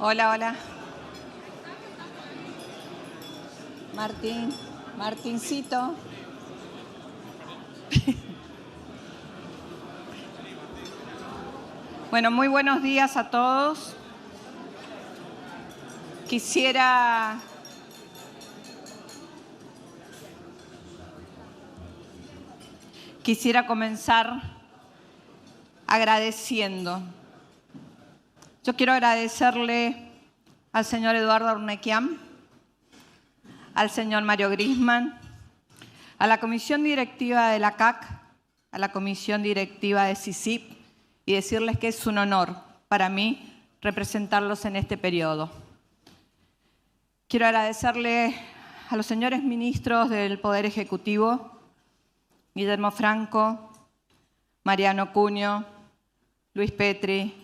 Hola, hola. Martincito. Bueno, muy buenos días a todos. Quisiera comenzar agradeciendo. Yo quiero agradecerle al señor Eduardo Urnequian, al señor Mario Grisman, a la comisión directiva de la CAC, a la comisión directiva de CICIP, y decirles que es un honor para mí representarlos en este periodo. Quiero agradecerle a los señores ministros del Poder Ejecutivo, Guillermo Franco, Mariano Cunio, Luis Petri,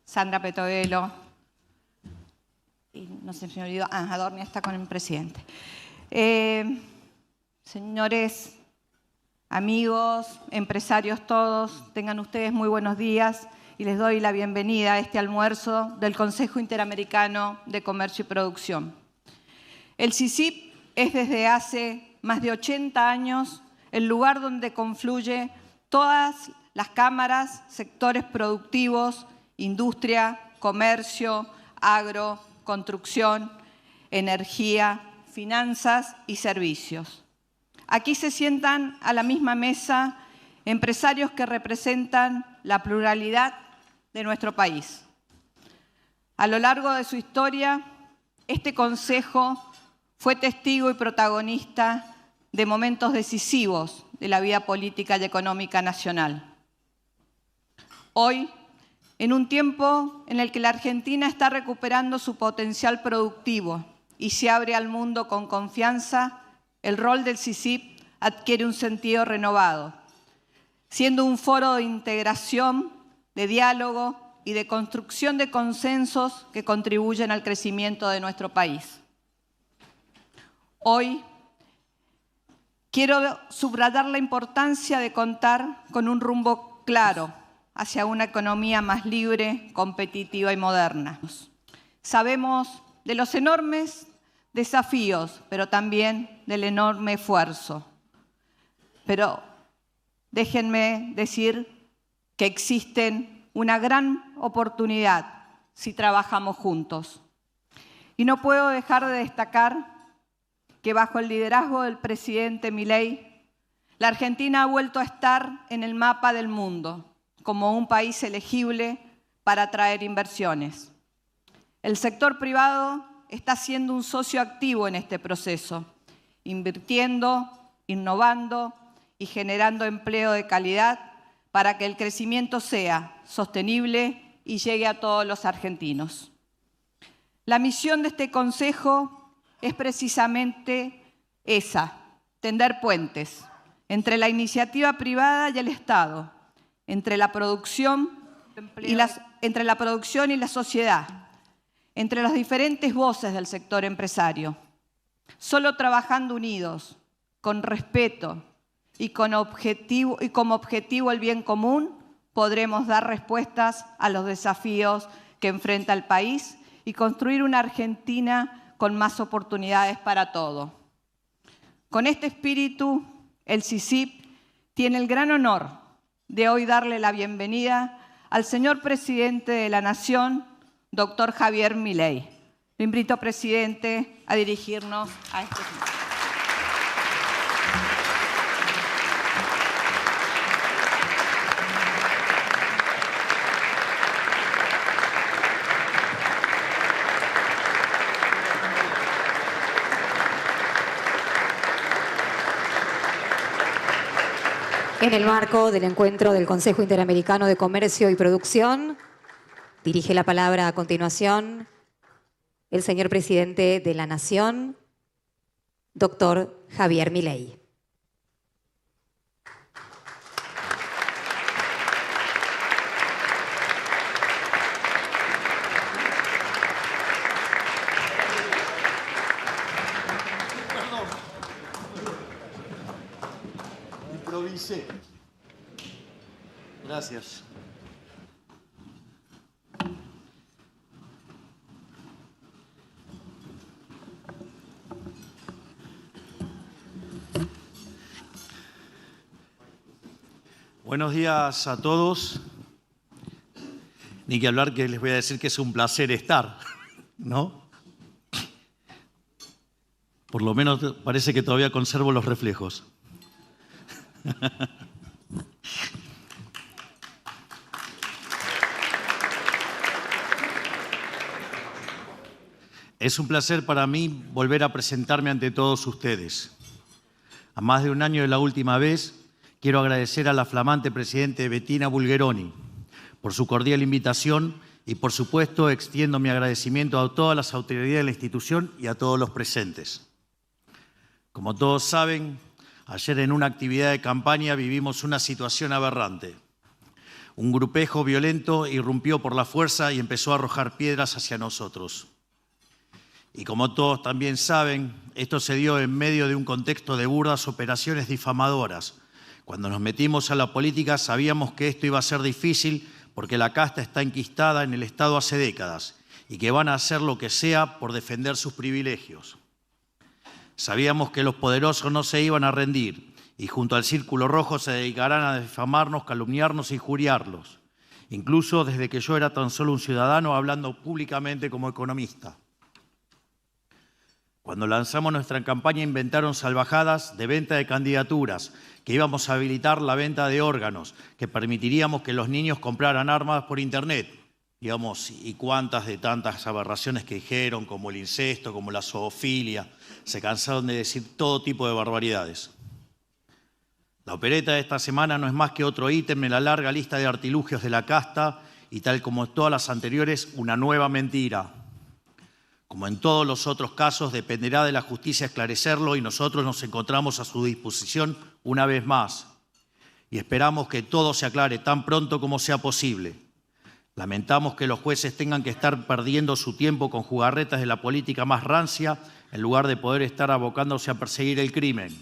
Sandra Petovelo, y no sé si me olvidó, Adornia está con el presidente. Señores, amigos, empresarios todos, tengan ustedes muy buenos días y les doy la bienvenida a este almuerzo del Consejo Interamericano de Comercio y Producción. El CICIP es desde hace más de 80 años el lugar donde confluye todas las cámaras, sectores productivos, industria, comercio, agro, construcción, energía, finanzas y servicios. Aquí se sientan a la misma mesa empresarios que representan la pluralidad de nuestro país. A lo largo de su historia, este Consejo fue testigo y protagonista de momentos decisivos de la vida política y económica nacional. Hoy, en un tiempo en el que la Argentina está recuperando su potencial productivo y se abre al mundo con confianza, el rol del CICIP adquiere un sentido renovado, siendo un foro de integración, de diálogo y de construcción de consensos que contribuyen al crecimiento de nuestro país. Hoy quiero subrayar la importancia de contar con un rumbo claro hacia una economía más libre, competitiva y moderna. Sabemos de los enormes desafíos, pero también del enorme esfuerzo. Pero déjenme decir que existen una gran oportunidad si trabajamos juntos. Y no puedo dejar de destacar que bajo el liderazgo del presidente Milei, la Argentina ha vuelto a estar en el mapa del mundo como un país elegible para atraer inversiones. El sector privado está siendo un socio activo en este proceso, invirtiendo, innovando y generando empleo de calidad para que el crecimiento sea sostenible y llegue a todos los argentinos. La misión de este Consejo es precisamente esa, tender puentes entre la iniciativa privada y el Estado, entre la producción y la sociedad, entre las diferentes voces del sector empresario. Solo trabajando unidos, con respeto y como objetivo el bien común, podremos dar respuestas a los desafíos que enfrenta el país y construir una Argentina con más oportunidades para todo. Con este espíritu, el CICIP tiene el gran honor de hoy darle la bienvenida al señor presidente de la Nación, doctor Javier Milei. Lo invito, presidente, a dirigirnos a este tema. En el marco del encuentro del Consejo Interamericano de Comercio y Producción, dirige la palabra a continuación el señor presidente de la Nación, doctor Javier Milei. Improvisé. Gracias. Buenos días a todos. Ni que hablar que les voy a decir que es un placer estar, ¿no? Por lo menos parece que todavía conservo los reflejos. Es un placer para mí volver a presentarme ante todos ustedes. A más de un año de la última vez, quiero agradecer a la flamante presidente Bettina Bulgeroni por su cordial invitación y, por supuesto, extiendo mi agradecimiento a todas las autoridades de la institución y a todos los presentes. Como todos saben, ayer en una actividad de campaña vivimos una situación aberrante. Un grupejo violento irrumpió por la fuerza y empezó a arrojar piedras hacia nosotros. Y como todos también saben, esto se dio en medio de un contexto de burdas operaciones difamadoras. Cuando nos metimos a la política sabíamos que esto iba a ser difícil porque la casta está enquistada en el Estado hace décadas y que van a hacer lo que sea por defender sus privilegios. Sabíamos que los poderosos no se iban a rendir y junto al Círculo Rojo se dedicarán a difamarnos, calumniarnos e injuriarlos, incluso desde que yo era tan solo un ciudadano hablando públicamente como economista. Cuando lanzamos nuestra campaña inventaron salvajadas de venta de candidaturas, que íbamos a habilitar la venta de órganos, que permitiríamos que los niños compraran armas por internet. Digamos, y cuántas de tantas aberraciones que dijeron, como el incesto, como la zoofilia, se cansaron de decir todo tipo de barbaridades. La opereta de esta semana no es más que otro ítem en la larga lista de artilugios de la casta y, tal como todas las anteriores, una nueva mentira. Como en todos los otros casos, dependerá de la justicia esclarecerlo y nosotros nos encontramos a su disposición una vez más. Y esperamos que todo se aclare tan pronto como sea posible. Lamentamos que los jueces tengan que estar perdiendo su tiempo con jugarretas de la política más rancia en lugar de poder estar abocándose a perseguir el crimen.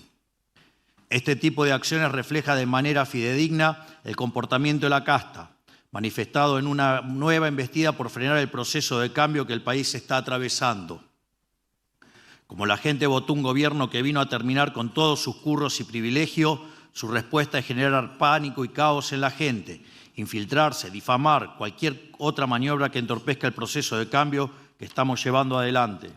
Este tipo de acciones refleja de manera fidedigna el comportamiento de la casta, manifestado en una nueva embestida por frenar el proceso de cambio que el país está atravesando. Como la gente votó un gobierno que vino a terminar con todos sus curros y privilegios, su respuesta es generar pánico y caos en la gente, infiltrarse, difamar, cualquier otra maniobra que entorpezca el proceso de cambio que estamos llevando adelante.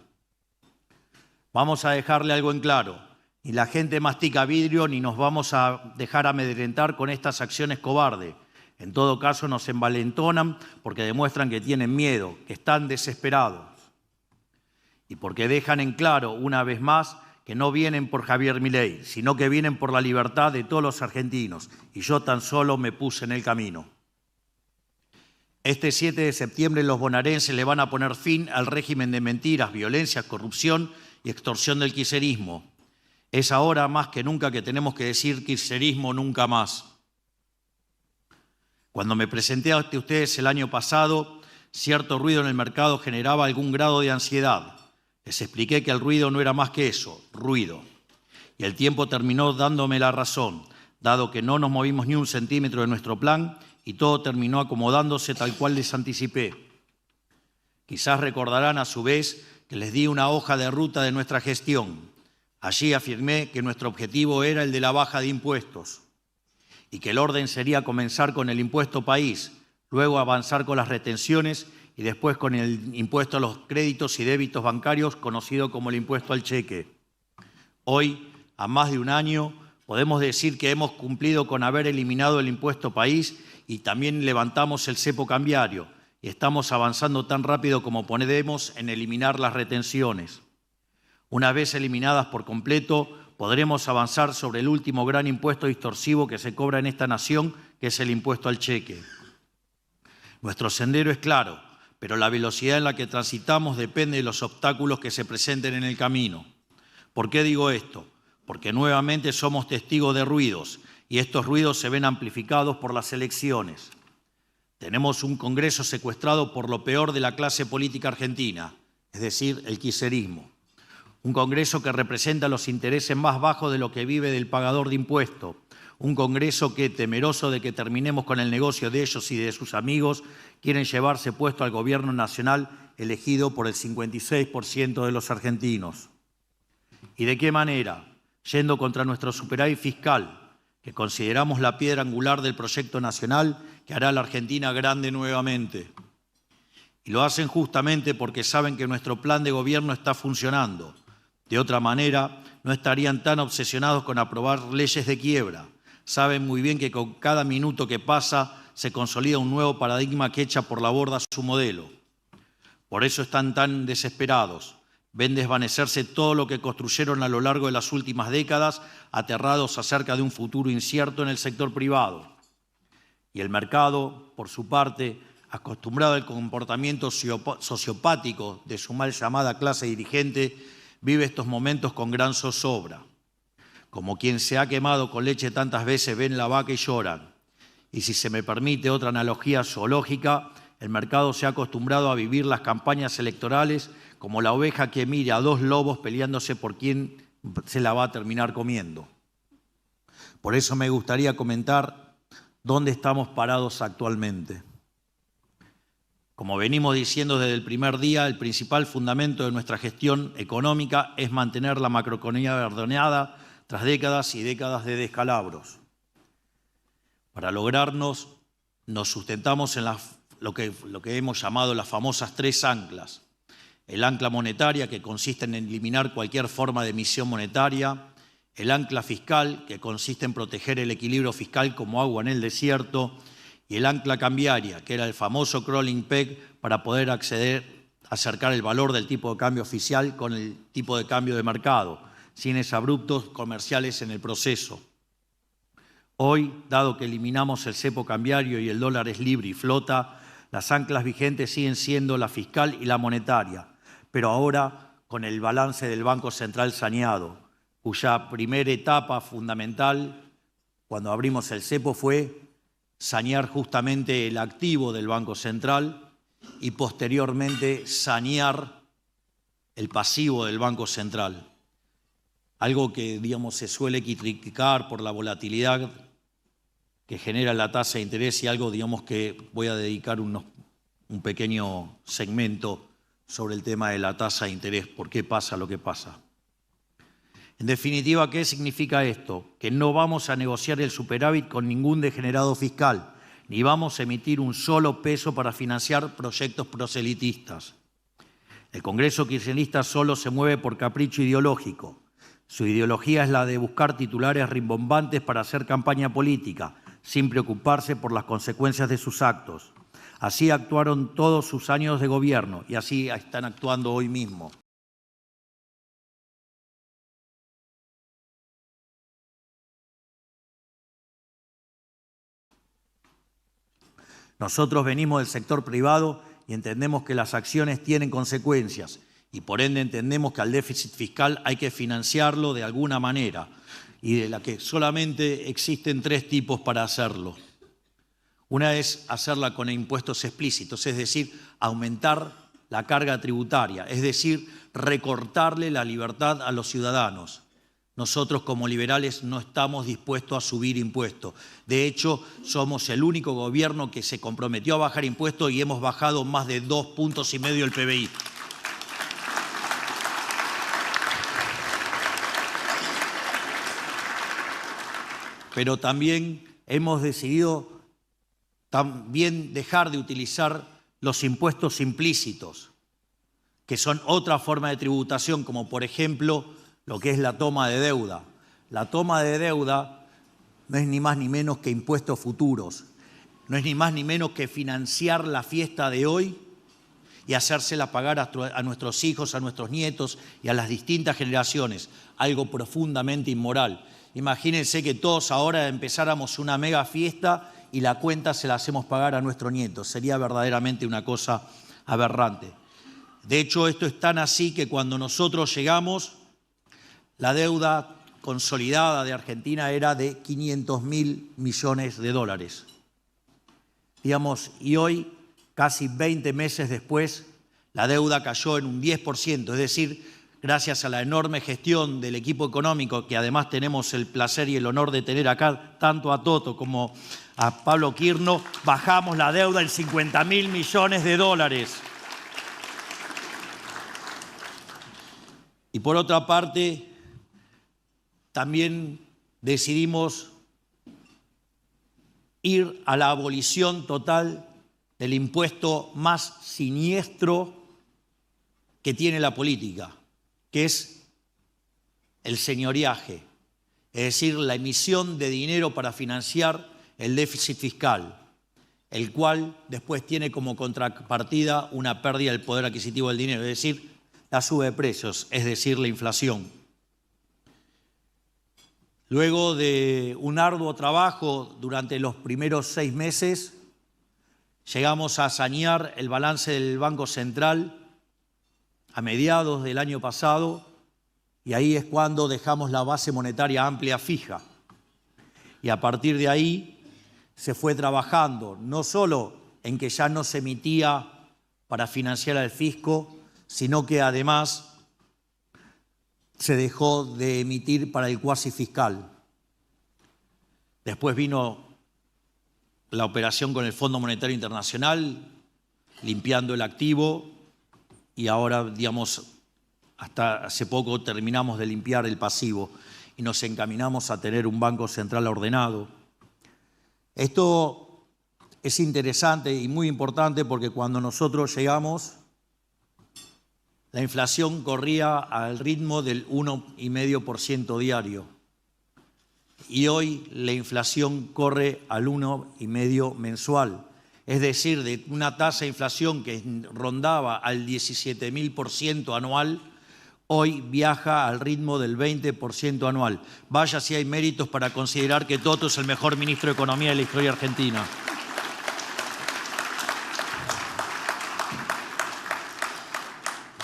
Vamos a dejarle algo en claro: ni la gente mastica vidrio ni nos vamos a dejar amedrentar con estas acciones cobardes. En todo caso, nos envalentonan porque demuestran que tienen miedo, que están desesperados. Y porque dejan en claro, una vez más, que no vienen por Javier Milei, sino que vienen por la libertad de todos los argentinos. Y yo tan solo me puse en el camino. Este 7 de septiembre los bonaerenses le van a poner fin al régimen de mentiras, violencia, corrupción y extorsión del kirchnerismo. Es ahora más que nunca que tenemos que decir kirchnerismo nunca más. Cuando me presenté ante ustedes el año pasado, cierto ruido en el mercado generaba algún grado de ansiedad. Les expliqué que el ruido no era más que eso, ruido. Y el tiempo terminó dándome la razón, dado que no nos movimos ni un centímetro de nuestro plan y todo terminó acomodándose tal cual les anticipé. Quizás recordarán a su vez que les di una hoja de ruta de nuestra gestión. Allí afirmé que nuestro objetivo era el de la baja de impuestos y que el orden sería comenzar con el impuesto país, luego avanzar con las retenciones y después con el impuesto a los créditos y débitos bancarios, conocido como el impuesto al cheque. Hoy, a más de un año, podemos decir que hemos cumplido con haber eliminado el impuesto país y también levantamos el cepo cambiario y estamos avanzando tan rápido como podemos en eliminar las retenciones. Una vez eliminadas por completo, podremos avanzar sobre el último gran impuesto distorsivo que se cobra en esta nación, que es el impuesto al cheque. Nuestro sendero es claro, pero la velocidad en la que transitamos depende de los obstáculos que se presenten en el camino. ¿Por qué digo esto? Porque nuevamente somos testigos de ruidos y estos ruidos se ven amplificados por las elecciones. Tenemos un Congreso secuestrado por lo peor de la clase política argentina, es decir, el kirchnerismo. Un Congreso que representa los intereses más bajos de lo que vive del pagador de impuestos. Un Congreso que, temeroso de que terminemos con el negocio de ellos y de sus amigos, quieren llevarse puesto al gobierno nacional elegido por el 56% de los argentinos. ¿Y de qué manera? Yendo contra nuestro superávit fiscal, que consideramos la piedra angular del proyecto nacional que hará a la Argentina grande nuevamente. Y lo hacen justamente porque saben que nuestro plan de gobierno está funcionando. De otra manera, no estarían tan obsesionados con aprobar leyes de quiebra. Saben muy bien que con cada minuto que pasa se consolida un nuevo paradigma que echa por la borda su modelo. Por eso están tan desesperados. Ven desvanecerse todo lo que construyeron a lo largo de las últimas décadas, aterrados acerca de un futuro incierto en el sector privado. Y el mercado, por su parte, acostumbrado al comportamiento sociopático de su mal llamada clase dirigente, vive estos momentos con gran zozobra. Como quien se ha quemado con leche tantas veces, ven la vaca y lloran. Y si se me permite otra analogía zoológica, el mercado se ha acostumbrado a vivir las campañas electorales como la oveja que mira a dos lobos peleándose por quién se la va a terminar comiendo. Por eso me gustaría comentar dónde estamos parados actualmente. Como venimos diciendo desde el primer día, el principal fundamento de nuestra gestión económica es mantener la macroeconomía ordenada tras décadas y décadas de descalabros. Para lograrnos, nos sustentamos en lo que hemos llamado las famosas 3 anclas. El ancla monetaria, que consiste en eliminar cualquier forma de emisión monetaria. El ancla fiscal, que consiste en proteger el equilibrio fiscal como agua en el desierto. Y el ancla cambiaria, que era el famoso crawling peg para poder acercar el valor del tipo de cambio oficial con el tipo de cambio de mercado, sin exabruptos comerciales en el proceso. Hoy, dado que eliminamos el cepo cambiario y el dólar es libre y flota, las anclas vigentes siguen siendo la fiscal y la monetaria, pero ahora con el balance del Banco Central saneado, cuya primera etapa fundamental, cuando abrimos el cepo, fue sanear justamente el activo del Banco Central y posteriormente sanear el pasivo del Banco Central. Algo que, digamos, se suele criticar por la volatilidad que genera la tasa de interés y algo, digamos, que voy a dedicar un pequeño segmento sobre el tema de la tasa de interés, por qué pasa lo que pasa. En definitiva, ¿qué significa esto? Que no vamos a negociar el superávit con ningún degenerado fiscal, ni vamos a emitir un solo peso para financiar proyectos proselitistas. El Congreso kirchnerista solo se mueve por capricho ideológico. Su ideología es la de buscar titulares rimbombantes para hacer campaña política, sin preocuparse por las consecuencias de sus actos. Así actuaron todos sus años de gobierno y así están actuando hoy mismo. Nosotros venimos del sector privado y entendemos que las acciones tienen consecuencias y por ende entendemos que al déficit fiscal hay que financiarlo de alguna manera y de la que solamente existen 3 tipos para hacerlo. Una es hacerla con impuestos explícitos, es decir, aumentar la carga tributaria, es decir, recortarle la libertad a los ciudadanos. Nosotros como liberales no estamos dispuestos a subir impuestos. De hecho, somos el único gobierno que se comprometió a bajar impuestos y hemos bajado más de 2,5 puntos el PBI. Pero también hemos decidido dejar de utilizar los impuestos implícitos, que son otra forma de tributación, como por ejemplo lo que es la toma de deuda. La toma de deuda no es ni más ni menos que impuestos futuros, no es ni más ni menos que financiar la fiesta de hoy y hacérsela pagar a nuestros hijos, a nuestros nietos y a las distintas generaciones, algo profundamente inmoral. Imagínense que todos ahora empezáramos una mega fiesta y la cuenta se la hacemos pagar a nuestros nietos. Sería verdaderamente una cosa aberrante. De hecho, esto es tan así que cuando nosotros llegamos, la deuda consolidada de Argentina era de 500.000 millones de dólares. Digamos, y hoy, casi 20 meses después, la deuda cayó en un 10%, es decir, gracias a la enorme gestión del equipo económico, que además tenemos el placer y el honor de tener acá, tanto a Toto como a Pablo Quirno, bajamos la deuda en 50.000 millones de dólares. Y por otra parte, también decidimos ir a la abolición total del impuesto más siniestro que tiene la política, que es el señoriaje, es decir, la emisión de dinero para financiar el déficit fiscal, el cual después tiene como contrapartida una pérdida del poder adquisitivo del dinero, es decir, la suba de precios, es decir, la inflación. Luego de un arduo trabajo durante los primeros 6 meses, llegamos a sanear el balance del Banco Central a mediados del año pasado, y ahí es cuando dejamos la base monetaria amplia fija. Y a partir de ahí se fue trabajando no solo en que ya no se emitía para financiar al fisco, sino que además se dejó de emitir para el cuasi fiscal. Después vino la operación con el Fondo Monetario Internacional, limpiando el activo, y ahora, digamos, hasta hace poco terminamos de limpiar el pasivo y nos encaminamos a tener un Banco Central ordenado. Esto es interesante y muy importante porque cuando nosotros llegamos, la inflación corría al ritmo del 1,5% diario y hoy la inflación corre al 1,5% mensual. Es decir, de una tasa de inflación que rondaba al 17.000% anual, hoy viaja al ritmo del 20% anual. Vaya si hay méritos para considerar que Toto es el mejor ministro de Economía de la historia argentina.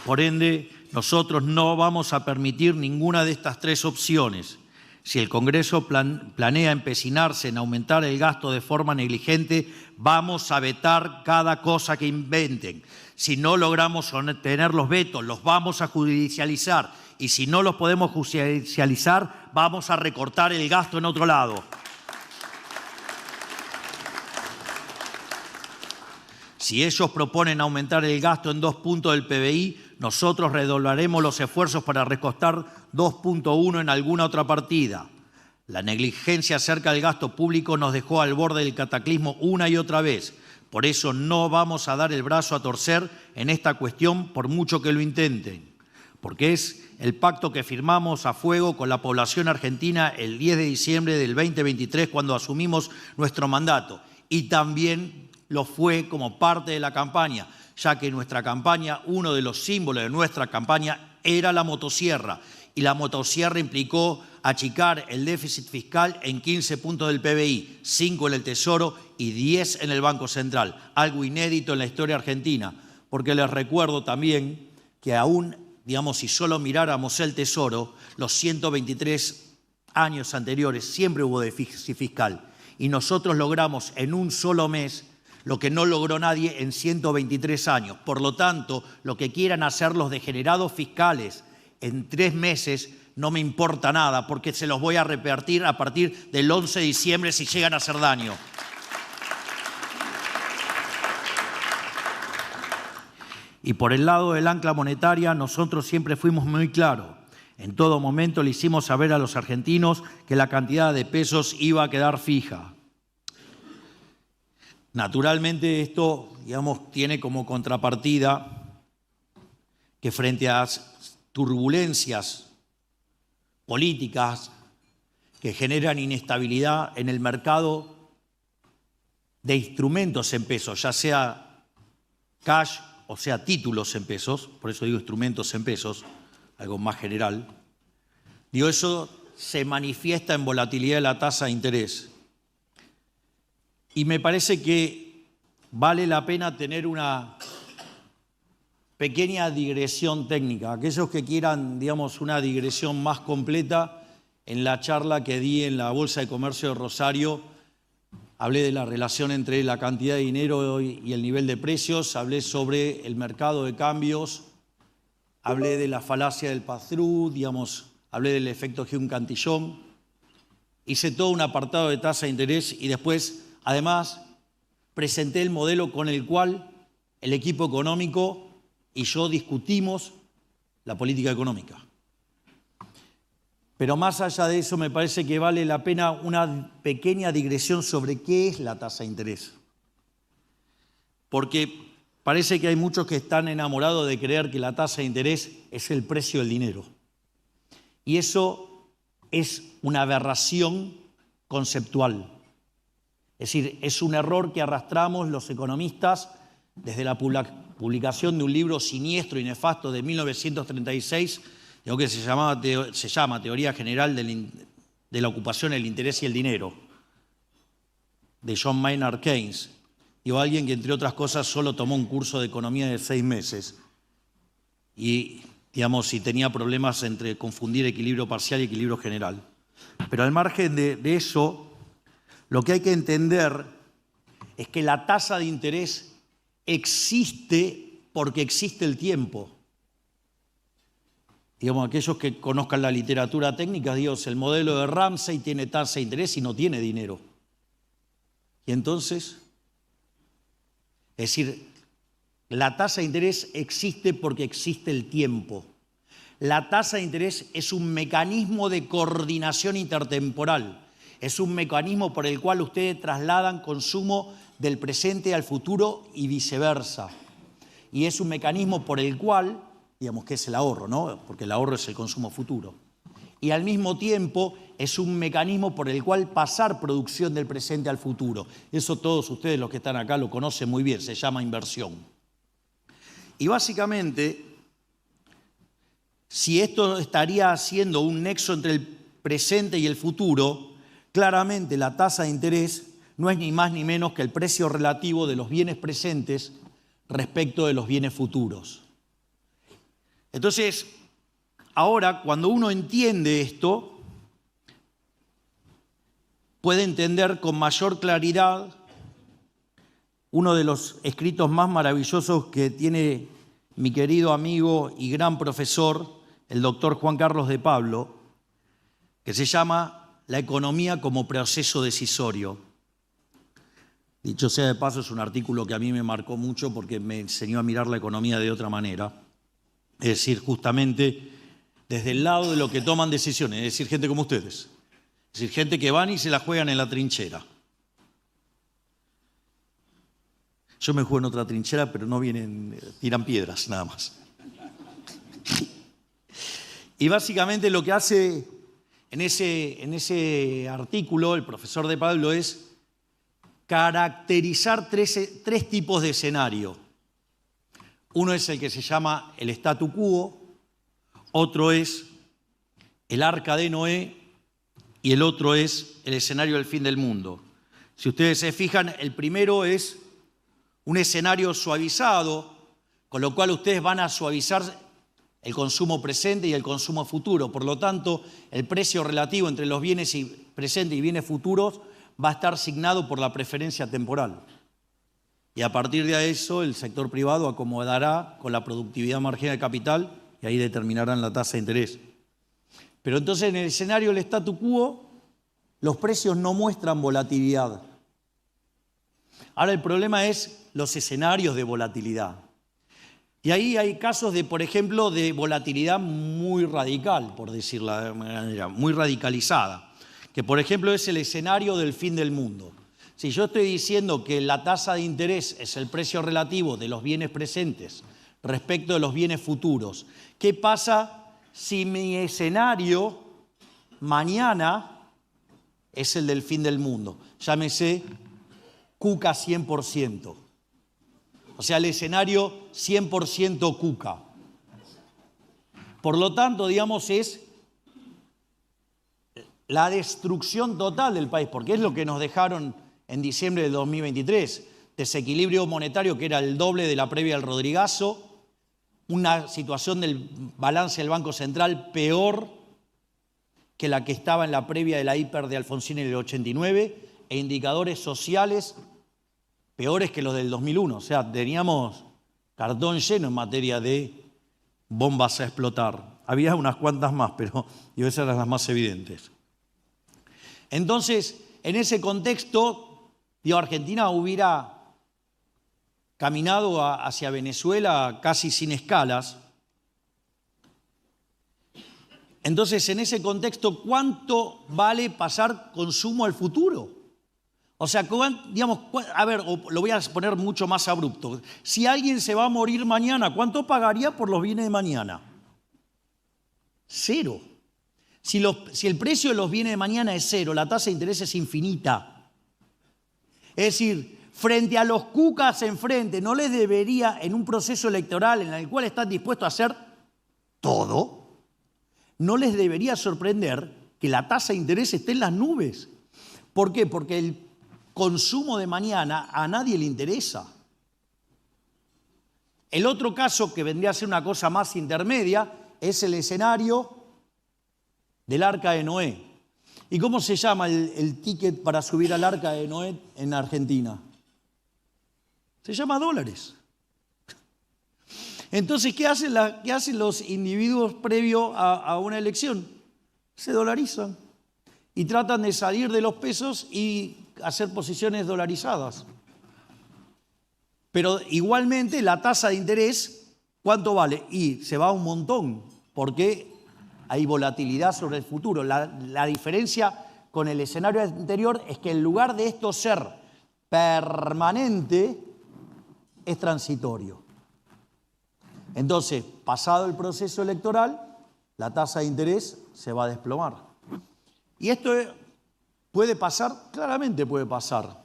Por ende, nosotros no vamos a permitir ninguna de estas 3 opciones. Si el Congreso planea empecinarse en aumentar el gasto de forma negligente, vamos a vetar cada cosa que inventen. Si no logramos tener los vetos, los vamos a judicializar. Y si no los podemos judicializar, vamos a recortar el gasto en otro lado. Si ellos proponen aumentar el gasto en 2 puntos del PBI, nosotros redoblaremos los esfuerzos para recortar 2,1 en alguna otra partida. La negligencia acerca del gasto público nos dejó al borde del cataclismo una y otra vez. Por eso no vamos a dar el brazo a torcer en esta cuestión por mucho que lo intenten. Porque es el pacto que firmamos a fuego con la población argentina el 10 de diciembre del 2023 cuando asumimos nuestro mandato. Y también lo fue como parte de la campaña, ya que nuestra campaña, uno de los símbolos de nuestra campaña era la motosierra. Y la motosierra implicó achicar el déficit fiscal en 15 puntos del PBI, 5 en el Tesoro y 10 en el Banco Central. Algo inédito en la historia argentina, porque les recuerdo también que aún, digamos, si solo miráramos el Tesoro, los 123 años anteriores siempre hubo déficit fiscal. Y nosotros logramos en un solo mes lo que no logró nadie en 123 años. Por lo tanto, lo que quieran hacer los degenerados fiscales en 3 meses no me importa nada, porque se los voy a repartir a partir del 11 de diciembre si llegan a hacer daño. Y por el lado del ancla monetaria, nosotros siempre fuimos muy claros. En todo momento le hicimos saber a los argentinos que la cantidad de pesos iba a quedar fija. Naturalmente esto, digamos, tiene como contrapartida que frente a turbulencias políticas que generan inestabilidad en el mercado de instrumentos en pesos, ya sea cash o sea títulos en pesos, por eso digo instrumentos en pesos, algo más general, digo, eso se manifiesta en volatilidad de la tasa de interés. Y me parece que vale la pena tener una pequeña digresión técnica. Aquellos que quieran, digamos, una digresión más completa, en la charla que di en la Bolsa de Comercio de Rosario, hablé de la relación entre la cantidad de dinero y el nivel de precios, hablé sobre el mercado de cambios, hablé de la falacia del pass-through, digamos, hablé del efecto Hume-Cantillon, hice todo un apartado de tasa de interés y después, además, presenté el modelo con el cual el equipo económico y yo discutimos la política económica. Pero más allá de eso, me parece que vale la pena una pequeña digresión sobre qué es la tasa de interés. Porque parece que hay muchos que están enamorados de creer que la tasa de interés es el precio del dinero. Y eso es una aberración conceptual. Es decir, es un error que arrastramos los economistas desde la publicación de un libro siniestro y nefasto de 1936, que se llama Teoría General de la Ocupación, el Interés y el Dinero, de John Maynard Keynes. Y alguien que, entre otras cosas, solo tomó un curso de economía de 6 meses y, y tenía problemas entre confundir equilibrio parcial y equilibrio general. Pero al margen de eso, lo que hay que entender es que la tasa de interés existe porque existe el tiempo. Aquellos que conozcan la literatura técnica, el modelo de Ramsey tiene tasa de interés y no tiene dinero. Y entonces, es decir, la tasa de interés existe porque existe el tiempo. La tasa de interés es un mecanismo de coordinación intertemporal. Es un mecanismo por el cual ustedes trasladan consumo del presente al futuro y viceversa. Y es un mecanismo por el cual, que es el ahorro, ¿no? Porque el ahorro es el consumo futuro. Y al mismo tiempo es un mecanismo por el cual pasar producción del presente al futuro. Eso todos ustedes, los que están acá, lo conocen muy bien, se llama inversión. Y básicamente, si esto estaría haciendo un nexo entre el presente y el futuro, claramente la tasa de interés no es ni más ni menos que el precio relativo de los bienes presentes respecto de los bienes futuros. Entonces, ahora, cuando uno entiende esto, puede entender con mayor claridad uno de los escritos más maravillosos que tiene mi querido amigo y gran profesor, el doctor Juan Carlos de Pablo, que se llama La economía como proceso decisorio. Dicho sea de paso, es un artículo que a mí me marcó mucho porque me enseñó a mirar la economía de otra manera. Es decir, justamente desde el lado de lo que toman decisiones, es decir, gente como ustedes. Es decir, gente que van y se la juegan en la trinchera. Yo me juego en otra trinchera, pero no vienen, tiran piedras, nada más. Y básicamente lo que hace en ese artículo el profesor de Pablo es caracterizar tres tipos de escenario. Uno es el que se llama el statu quo, otro es el arca de Noé y el otro es el escenario del fin del mundo. Si ustedes se fijan, el primero es un escenario suavizado, con lo cual ustedes van a suavizar el consumo presente y el consumo futuro. Por lo tanto, el precio relativo entre los bienes presentes y bienes futuros va a estar asignado por la preferencia temporal. Y a partir de eso, el sector privado acomodará con la productividad marginal de capital y ahí determinarán la tasa de interés. Pero entonces, en el escenario del statu quo, los precios no muestran volatilidad. Ahora, el problema es los escenarios de volatilidad. Y ahí hay casos de, por ejemplo, de volatilidad muy radical, por decirlo de manera, muy radicalizada, que por ejemplo es el escenario del fin del mundo. Si yo estoy diciendo que la tasa de interés es el precio relativo de los bienes presentes respecto de los bienes futuros, ¿qué pasa si mi escenario mañana es el del fin del mundo? Llámese Cuca 100%. O sea, el escenario 100% Cuca. Por lo tanto, es la destrucción total del país, porque es lo que nos dejaron en diciembre de 2023. Desequilibrio monetario que era el doble de la previa al Rodrigazo, una situación del balance del Banco Central peor que la que estaba en la previa de la hiper de Alfonsín en el 89, e indicadores sociales peores que los del 2001. O sea, teníamos cartón lleno en materia de bombas a explotar. Había unas cuantas más, pero esas eran las más evidentes. Entonces, en ese contexto, Argentina hubiera caminado hacia Venezuela casi sin escalas, Entonces, en ese contexto, ¿cuánto vale pasar consumo al futuro? O sea, digamos, a ver, lo voy a poner mucho más abrupto. Si alguien se va a morir mañana, ¿cuánto pagaría por los bienes de mañana? 0. Si el precio de los bienes de mañana es 0, la tasa de interés es infinita. Es decir, frente a los cucas enfrente, ¿no les debería, en un proceso electoral en el cual están dispuestos a hacer todo, no les debería sorprender que la tasa de interés esté en las nubes? ¿Por qué? Porque el consumo de mañana a nadie le interesa. El otro caso, que vendría a ser una cosa más intermedia, es el escenario del Arca de Noé. ¿Y cómo se llama el ticket para subir al Arca de Noé en Argentina? Se llama dólares. Entonces, ¿qué hacen los individuos previo a una elección? Se dolarizan y tratan de salir de los pesos y hacer posiciones dolarizadas. Pero igualmente la tasa de interés, ¿cuánto vale? Y se va un montón, porque hay volatilidad sobre el futuro. La diferencia con el escenario anterior es que en lugar de esto ser permanente, es transitorio. Entonces, pasado el proceso electoral, la tasa de interés se va a desplomar. Y esto puede pasar, claramente puede pasar.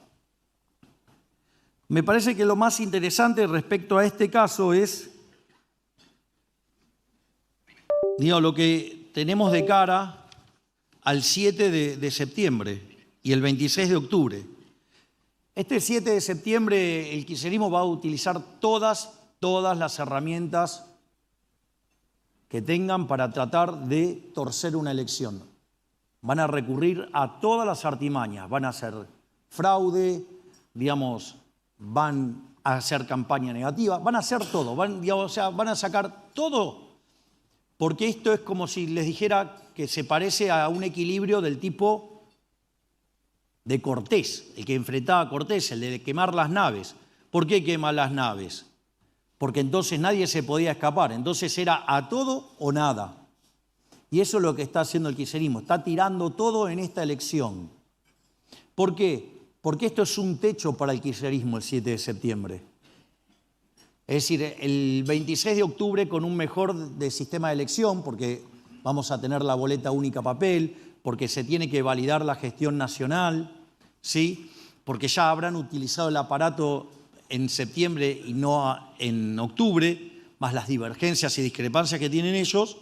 Me parece que lo más interesante respecto a este caso es, digo, lo que tenemos de cara al 7 de septiembre y el 26 de octubre. Este 7 de septiembre el kirchnerismo va a utilizar todas las herramientas que tengan para tratar de torcer una elección. Van a recurrir a todas las artimañas, van a hacer fraude, digamos, van a hacer campaña negativa, van a hacer todo, van a sacar todo, porque esto es como si les dijera que se parece a un equilibrio del tipo de Cortés, el que enfrentaba a Cortés, el de quemar las naves. ¿Por qué quema las naves? Porque entonces nadie se podía escapar, entonces era a todo o nada. Y eso es lo que está haciendo el kirchnerismo, está tirando todo en esta elección. ¿Por qué? Porque esto es un techo para el kirchnerismo el 7 de septiembre. Es decir, el 26 de octubre con un mejor sistema de elección, porque vamos a tener la boleta única papel, porque se tiene que validar la gestión nacional, ¿sí? Porque ya habrán utilizado el aparato en septiembre y no en octubre, más las divergencias y discrepancias que tienen ellos.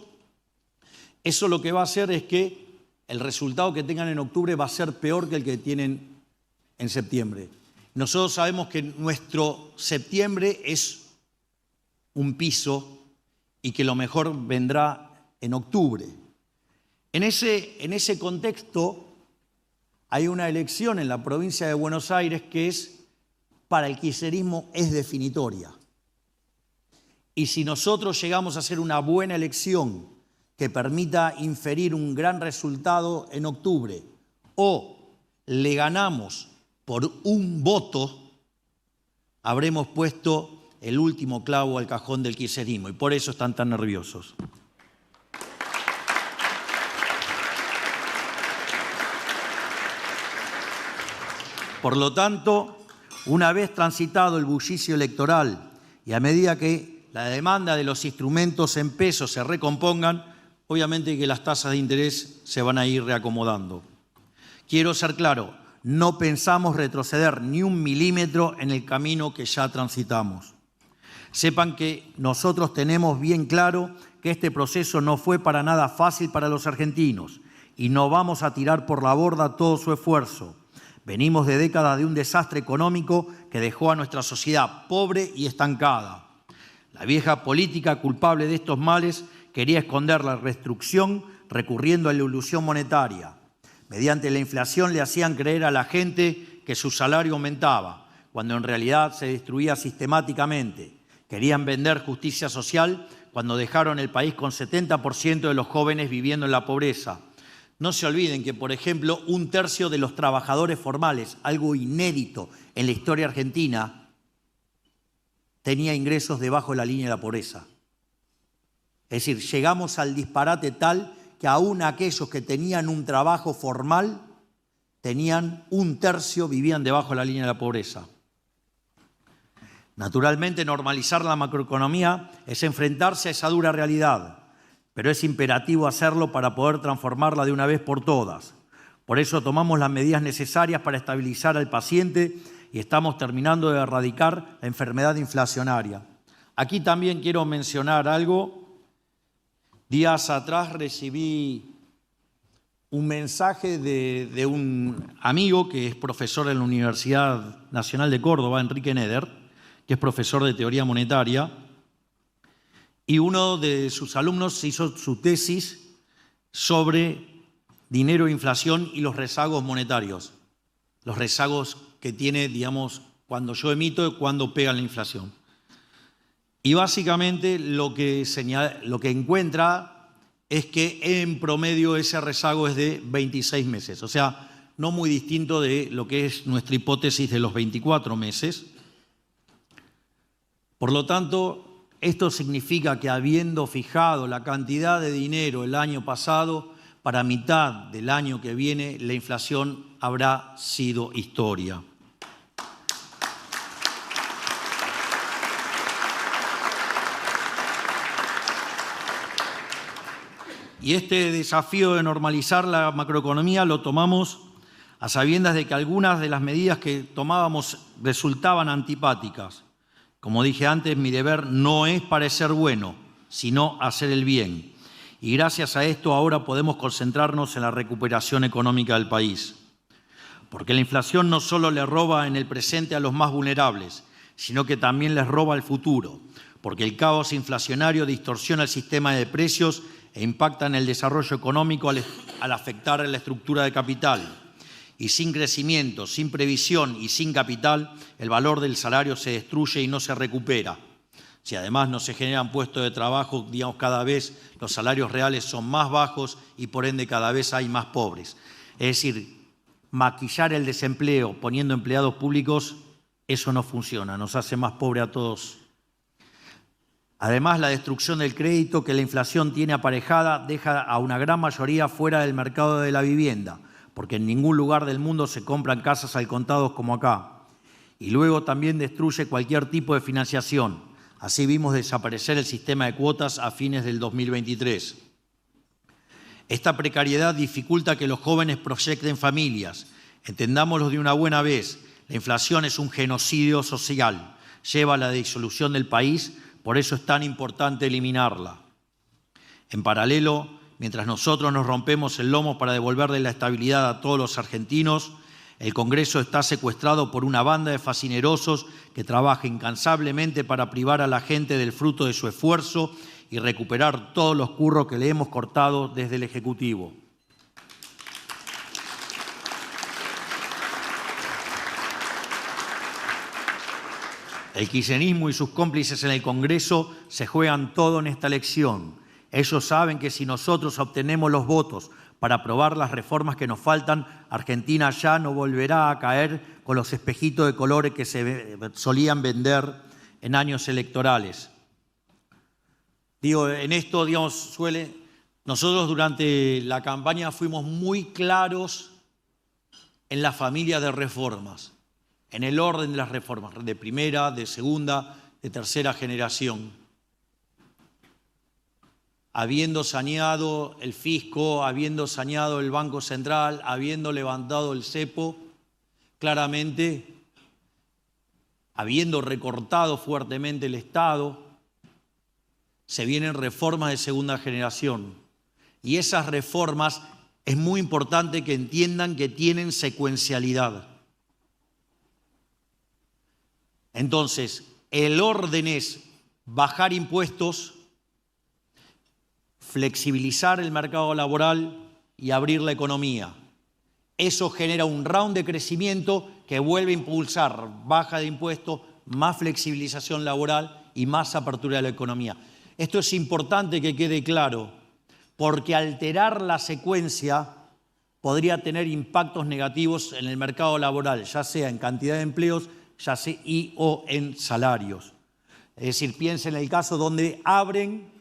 Eso lo que va a hacer es que el resultado que tengan en octubre va a ser peor que el que tienen en septiembre. Nosotros sabemos que nuestro septiembre es un piso y que lo mejor vendrá en octubre. En ese contexto hay una elección en la provincia de Buenos Aires que para el kirchnerismo es definitoria. Y si nosotros llegamos a hacer una buena elección que permita inferir un gran resultado en octubre, o le ganamos por un voto, habremos puesto el último clavo al cajón del kirchnerismo, y por eso están tan nerviosos. Por lo tanto, una vez transitado el bullicio electoral y a medida que la demanda de los instrumentos en pesos se recompongan, obviamente que las tasas de interés se van a ir reacomodando. Quiero ser claro, no pensamos retroceder ni un milímetro en el camino que ya transitamos. Sepan que nosotros tenemos bien claro que este proceso no fue para nada fácil para los argentinos y no vamos a tirar por la borda todo su esfuerzo. Venimos de décadas de un desastre económico que dejó a nuestra sociedad pobre y estancada. La vieja política culpable de estos males quería esconder la restricción recurriendo a la ilusión monetaria. Mediante la inflación le hacían creer a la gente que su salario aumentaba, cuando en realidad se destruía sistemáticamente. Querían vender justicia social cuando dejaron el país con 70% de los jóvenes viviendo en la pobreza. No se olviden que, por ejemplo, 1/3 de los trabajadores formales, algo inédito en la historia argentina, tenía ingresos debajo de la línea de la pobreza. Es decir, llegamos al disparate tal que que aún aquellos que tenían un trabajo formal, tenían 1/3, vivían debajo de la línea de la pobreza. Naturalmente, normalizar la macroeconomía es enfrentarse a esa dura realidad, pero es imperativo hacerlo para poder transformarla de una vez por todas. Por eso tomamos las medidas necesarias para estabilizar al paciente y estamos terminando de erradicar la enfermedad inflacionaria. Aquí también quiero mencionar algo. Días atrás recibí un mensaje de un amigo que es profesor en la Universidad Nacional de Córdoba, Enrique Neder, que es profesor de teoría monetaria, y uno de sus alumnos hizo su tesis sobre dinero, inflación y los rezagos monetarios, los rezagos que tiene, digamos, cuando yo emito y cuando pega la inflación. Y básicamente lo que encuentra es que en promedio ese rezago es de 26 meses, o sea, no muy distinto de lo que es nuestra hipótesis de los 24 meses. Por lo tanto, esto significa que habiendo fijado la cantidad de dinero el año pasado, para mitad del año que viene la inflación habrá sido historia. Y este desafío de normalizar la macroeconomía lo tomamos a sabiendas de que algunas de las medidas que tomábamos resultaban antipáticas. Como dije antes, mi deber no es parecer bueno, sino hacer el bien. Y gracias a esto ahora podemos concentrarnos en la recuperación económica del país. Porque la inflación no solo le roba en el presente a los más vulnerables, sino que también les roba el futuro. Porque el caos inflacionario distorsiona el sistema de precios e impacta en el desarrollo económico al afectar a la estructura de capital. Y sin crecimiento, sin previsión y sin capital, el valor del salario se destruye y no se recupera. Si además no se generan puestos de trabajo, digamos, cada vez los salarios reales son más bajos y por ende cada vez hay más pobres. Es decir, maquillar el desempleo poniendo empleados públicos, eso no funciona, nos hace más pobres a todos. Además, la destrucción del crédito que la inflación tiene aparejada deja a una gran mayoría fuera del mercado de la vivienda, porque en ningún lugar del mundo se compran casas al contado como acá. Y luego también destruye cualquier tipo de financiación. Así vimos desaparecer el sistema de cuotas a fines del 2023. Esta precariedad dificulta que los jóvenes proyecten familias. Entendámoslo de una buena vez. La inflación es un genocidio social. Lleva a la disolución del país, por eso es tan importante eliminarla. En paralelo, mientras nosotros nos rompemos el lomo para devolverle la estabilidad a todos los argentinos, el Congreso está secuestrado por una banda de facinerosos que trabaja incansablemente para privar a la gente del fruto de su esfuerzo y recuperar todos los curros que le hemos cortado desde el Ejecutivo. El kirchnerismo y sus cómplices en el Congreso se juegan todo en esta elección. Ellos saben que si nosotros obtenemos los votos para aprobar las reformas que nos faltan, Argentina ya no volverá a caer con los espejitos de colores que se solían vender en años electorales. Digo, en esto, digamos, nosotros durante la campaña fuimos muy claros en la familia de reformas, en el orden de las reformas, de primera, de segunda, de tercera generación. Habiendo saneado el fisco, habiendo saneado el Banco Central, habiendo levantado el cepo, claramente, habiendo recortado fuertemente el Estado, se vienen reformas de segunda generación. Y esas reformas es muy importante que entiendan que tienen secuencialidad. Entonces, el orden es bajar impuestos, flexibilizar el mercado laboral y abrir la economía. Eso genera un round de crecimiento que vuelve a impulsar baja de impuestos, más flexibilización laboral y más apertura de la economía. Esto es importante que quede claro, porque alterar la secuencia podría tener impactos negativos en el mercado laboral, ya sea en cantidad de empleos, ya sea o en salarios. Es decir, piensen en el caso donde abren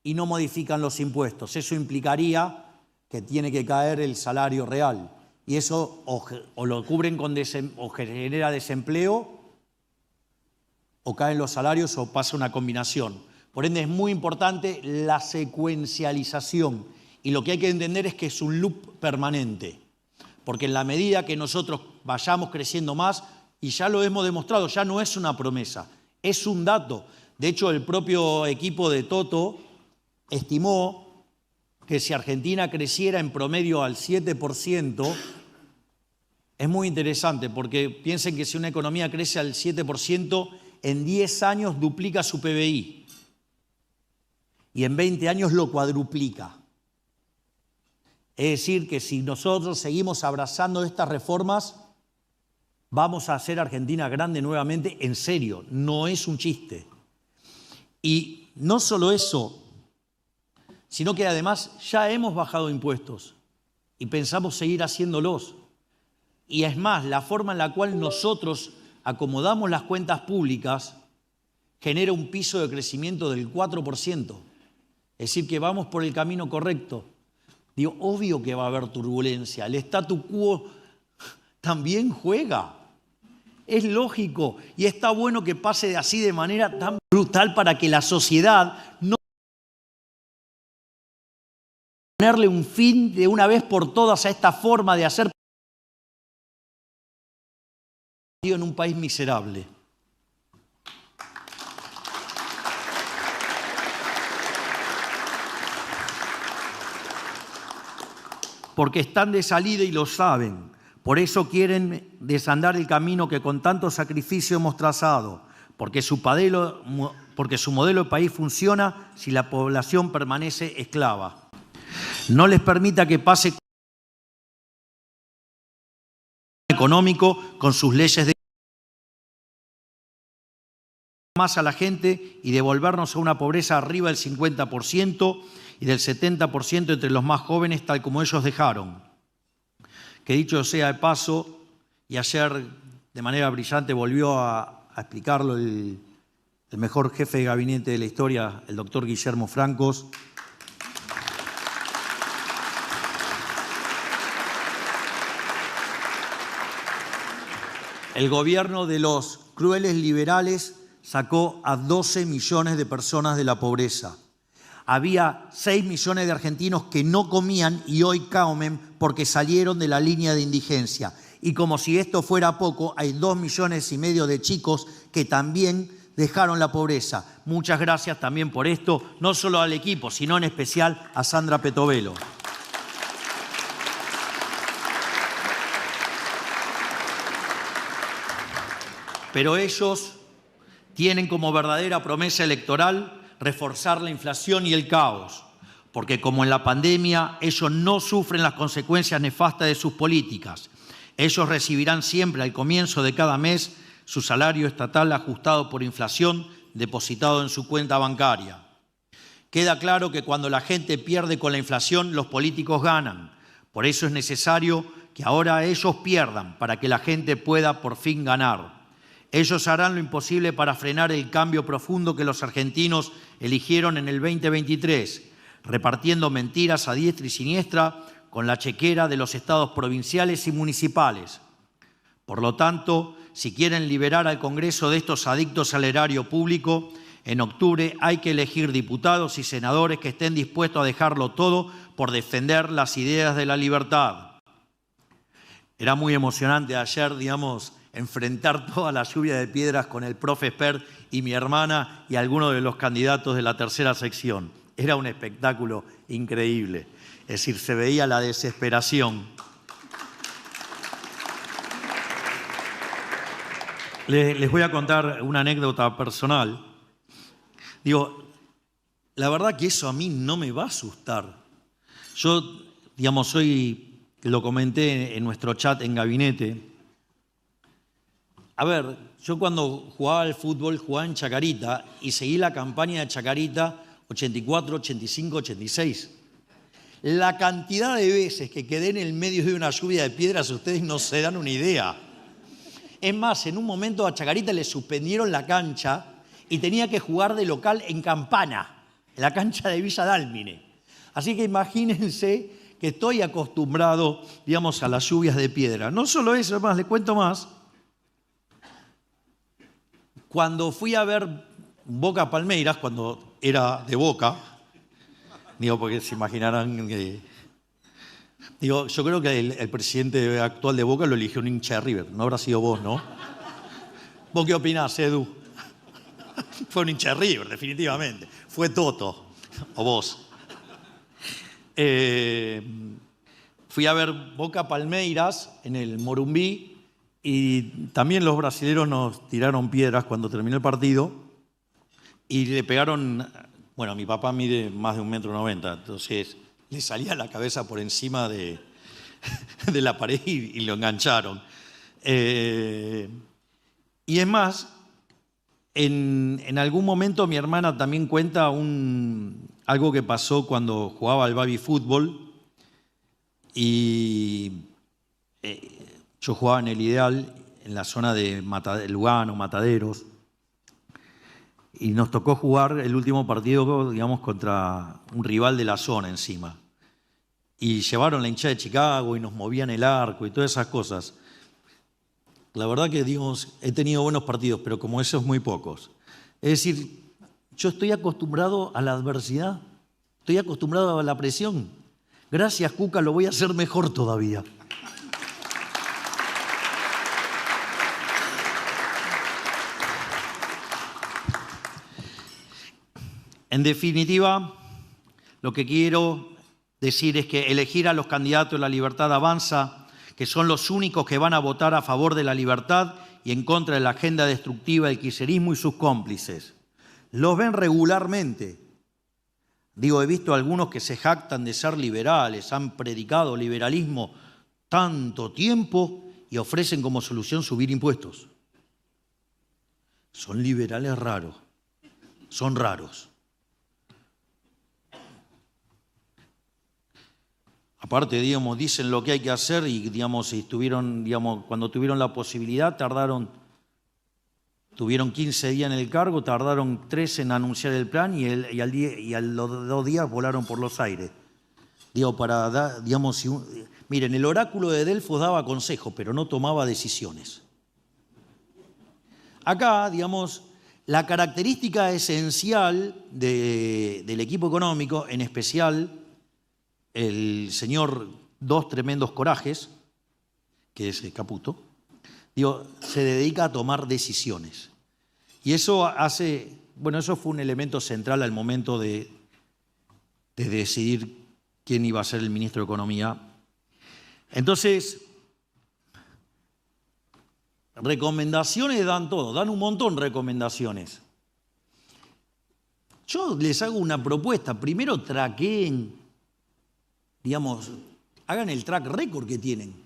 y no modifican los impuestos. Eso implicaría que tiene que caer el salario real. Y eso o lo cubren o genera desempleo, o caen los salarios, o pasa una combinación. Por ende, es muy importante la secuencialización. Y lo que hay que entender es que es un loop permanente. Porque en la medida que nosotros vayamos creciendo más, y ya lo hemos demostrado, ya no es una promesa, es un dato. De hecho, el propio equipo de Toto estimó que si Argentina creciera en promedio al 7%, es muy interesante, porque piensen que si una economía crece al 7%, en 10 años duplica su PBI y en 20 años lo cuadruplica. Es decir, que si nosotros seguimos abrazando estas reformas, vamos a hacer Argentina grande nuevamente, en serio, no es un chiste. Y no solo eso, sino que además ya hemos bajado impuestos y pensamos seguir haciéndolos. Y es más, la forma en la cual nosotros acomodamos las cuentas públicas genera un piso de crecimiento del 4%. Es decir, que vamos por el camino correcto. Digo, obvio que va a haber turbulencia. El statu quo también juega. Es lógico y está bueno que pase así de manera tan brutal para que la sociedad no ponerle un fin de una vez por todas a esta forma de hacer en un país miserable. Porque están de salida y lo saben. Por eso quieren desandar el camino que con tanto sacrificio hemos trazado. Porque su modelo de país funciona si la población permanece esclava. No les permita que pase económico con sus leyes de más a la gente y devolvernos a una pobreza arriba del 50% y del 70% entre los más jóvenes, tal como ellos dejaron. Que dicho sea de paso, y ayer de manera brillante volvió a explicarlo el mejor jefe de gabinete de la historia, el doctor Guillermo Francos. El gobierno de los crueles liberales sacó a 12 millones de personas de la pobreza. Había 6 millones de argentinos que no comían y hoy comen porque salieron de la línea de indigencia. Y como si esto fuera poco, hay 2,5 millones de chicos que también dejaron la pobreza. Muchas gracias también por esto, no solo al equipo, sino en especial a Sandra Petovelo. Pero ellos tienen como verdadera promesa electoral reforzar la inflación y el caos, porque como en la pandemia, ellos no sufren las consecuencias nefastas de sus políticas. Ellos recibirán siempre al comienzo de cada mes su salario estatal ajustado por inflación depositado en su cuenta bancaria. Queda claro que cuando la gente pierde con la inflación, los políticos ganan. Por eso es necesario que ahora ellos pierdan para que la gente pueda por fin ganar. Ellos harán lo imposible para frenar el cambio profundo que los argentinos eligieron en el 2023, repartiendo mentiras a diestra y siniestra con la chequera de los estados provinciales y municipales. Por lo tanto, si quieren liberar al Congreso de estos adictos al erario público, en octubre hay que elegir diputados y senadores que estén dispuestos a dejarlo todo por defender las ideas de la libertad. Era muy emocionante ayer, enfrentar toda la lluvia de piedras con el profe Espert y mi hermana y algunos de los candidatos de la tercera sección. Era un espectáculo increíble. Es decir, se veía la desesperación. Les voy a contar una anécdota personal. La verdad que eso a mí no me va a asustar. Yo, hoy lo comenté en nuestro chat en gabinete. A ver, yo cuando jugaba al fútbol jugaba en Chacarita y seguí la campaña de Chacarita 84, 85, 86. La cantidad de veces que quedé en el medio de una lluvia de piedras, ustedes no se dan una idea. Es más, en un momento a Chacarita le suspendieron la cancha y tenía que jugar de local en Campana, en la cancha de Villa Dálmine. Así que imagínense que estoy acostumbrado, digamos, a las lluvias de piedra. No solo eso, además, le cuento más. Cuando fui a ver Boca Palmeiras, cuando era de Boca, digo, porque se imaginarán que... Digo, yo creo que el presidente actual de Boca lo eligió un hincha de River. No habrá sido vos, ¿no? ¿Vos qué opinás, Edu? Fue un hincha de River, definitivamente. Fue Toto, o vos. Fui a ver Boca Palmeiras en el Morumbí y también los brasileños nos tiraron piedras cuando terminó el partido y le pegaron... Bueno, mi papá mide más de 1,90 m, entonces le salía la cabeza por encima de la pared y lo engancharon. Y es más, en algún momento mi hermana también cuenta algo que pasó cuando jugaba al baby fútbol y yo jugaba en el Ideal, en la zona de Lugano, Mataderos, y nos tocó jugar el último partido, digamos, contra un rival de la zona encima. Y llevaron la hinchada de Chicago y nos movían el arco y todas esas cosas. La verdad que, digamos, he tenido buenos partidos, pero como esos muy pocos. Es decir, yo estoy acostumbrado a la adversidad, estoy acostumbrado a la presión. Gracias, Cuca, lo voy a hacer mejor todavía. En definitiva, lo que quiero decir es que elegir a los candidatos de La Libertad Avanza, que son los únicos que van a votar a favor de la libertad y en contra de la agenda destructiva del kirchnerismo y sus cómplices. Los ven regularmente. Digo, he visto algunos que se jactan de ser liberales, han predicado liberalismo tanto tiempo y ofrecen como solución subir impuestos. Son liberales raros, son raros. Aparte, digamos, dicen lo que hay que hacer y, digamos, cuando tuvieron la posibilidad, tuvieron 15 días en el cargo, tardaron 3 en anunciar el plan y a los 2 días volaron por los aires. Digo, miren, el oráculo de Delfos daba consejos, pero no tomaba decisiones. Acá, digamos, la característica esencial del equipo económico, en especial el señor Dos Tremendos Corajes, que es Caputo, se dedica a tomar decisiones. Y eso eso fue un elemento central al momento de decidir quién iba a ser el ministro de Economía. Entonces, recomendaciones dan todo, dan un montón de recomendaciones. Yo les hago una propuesta. Primero traqueen, hagan el track record que tienen.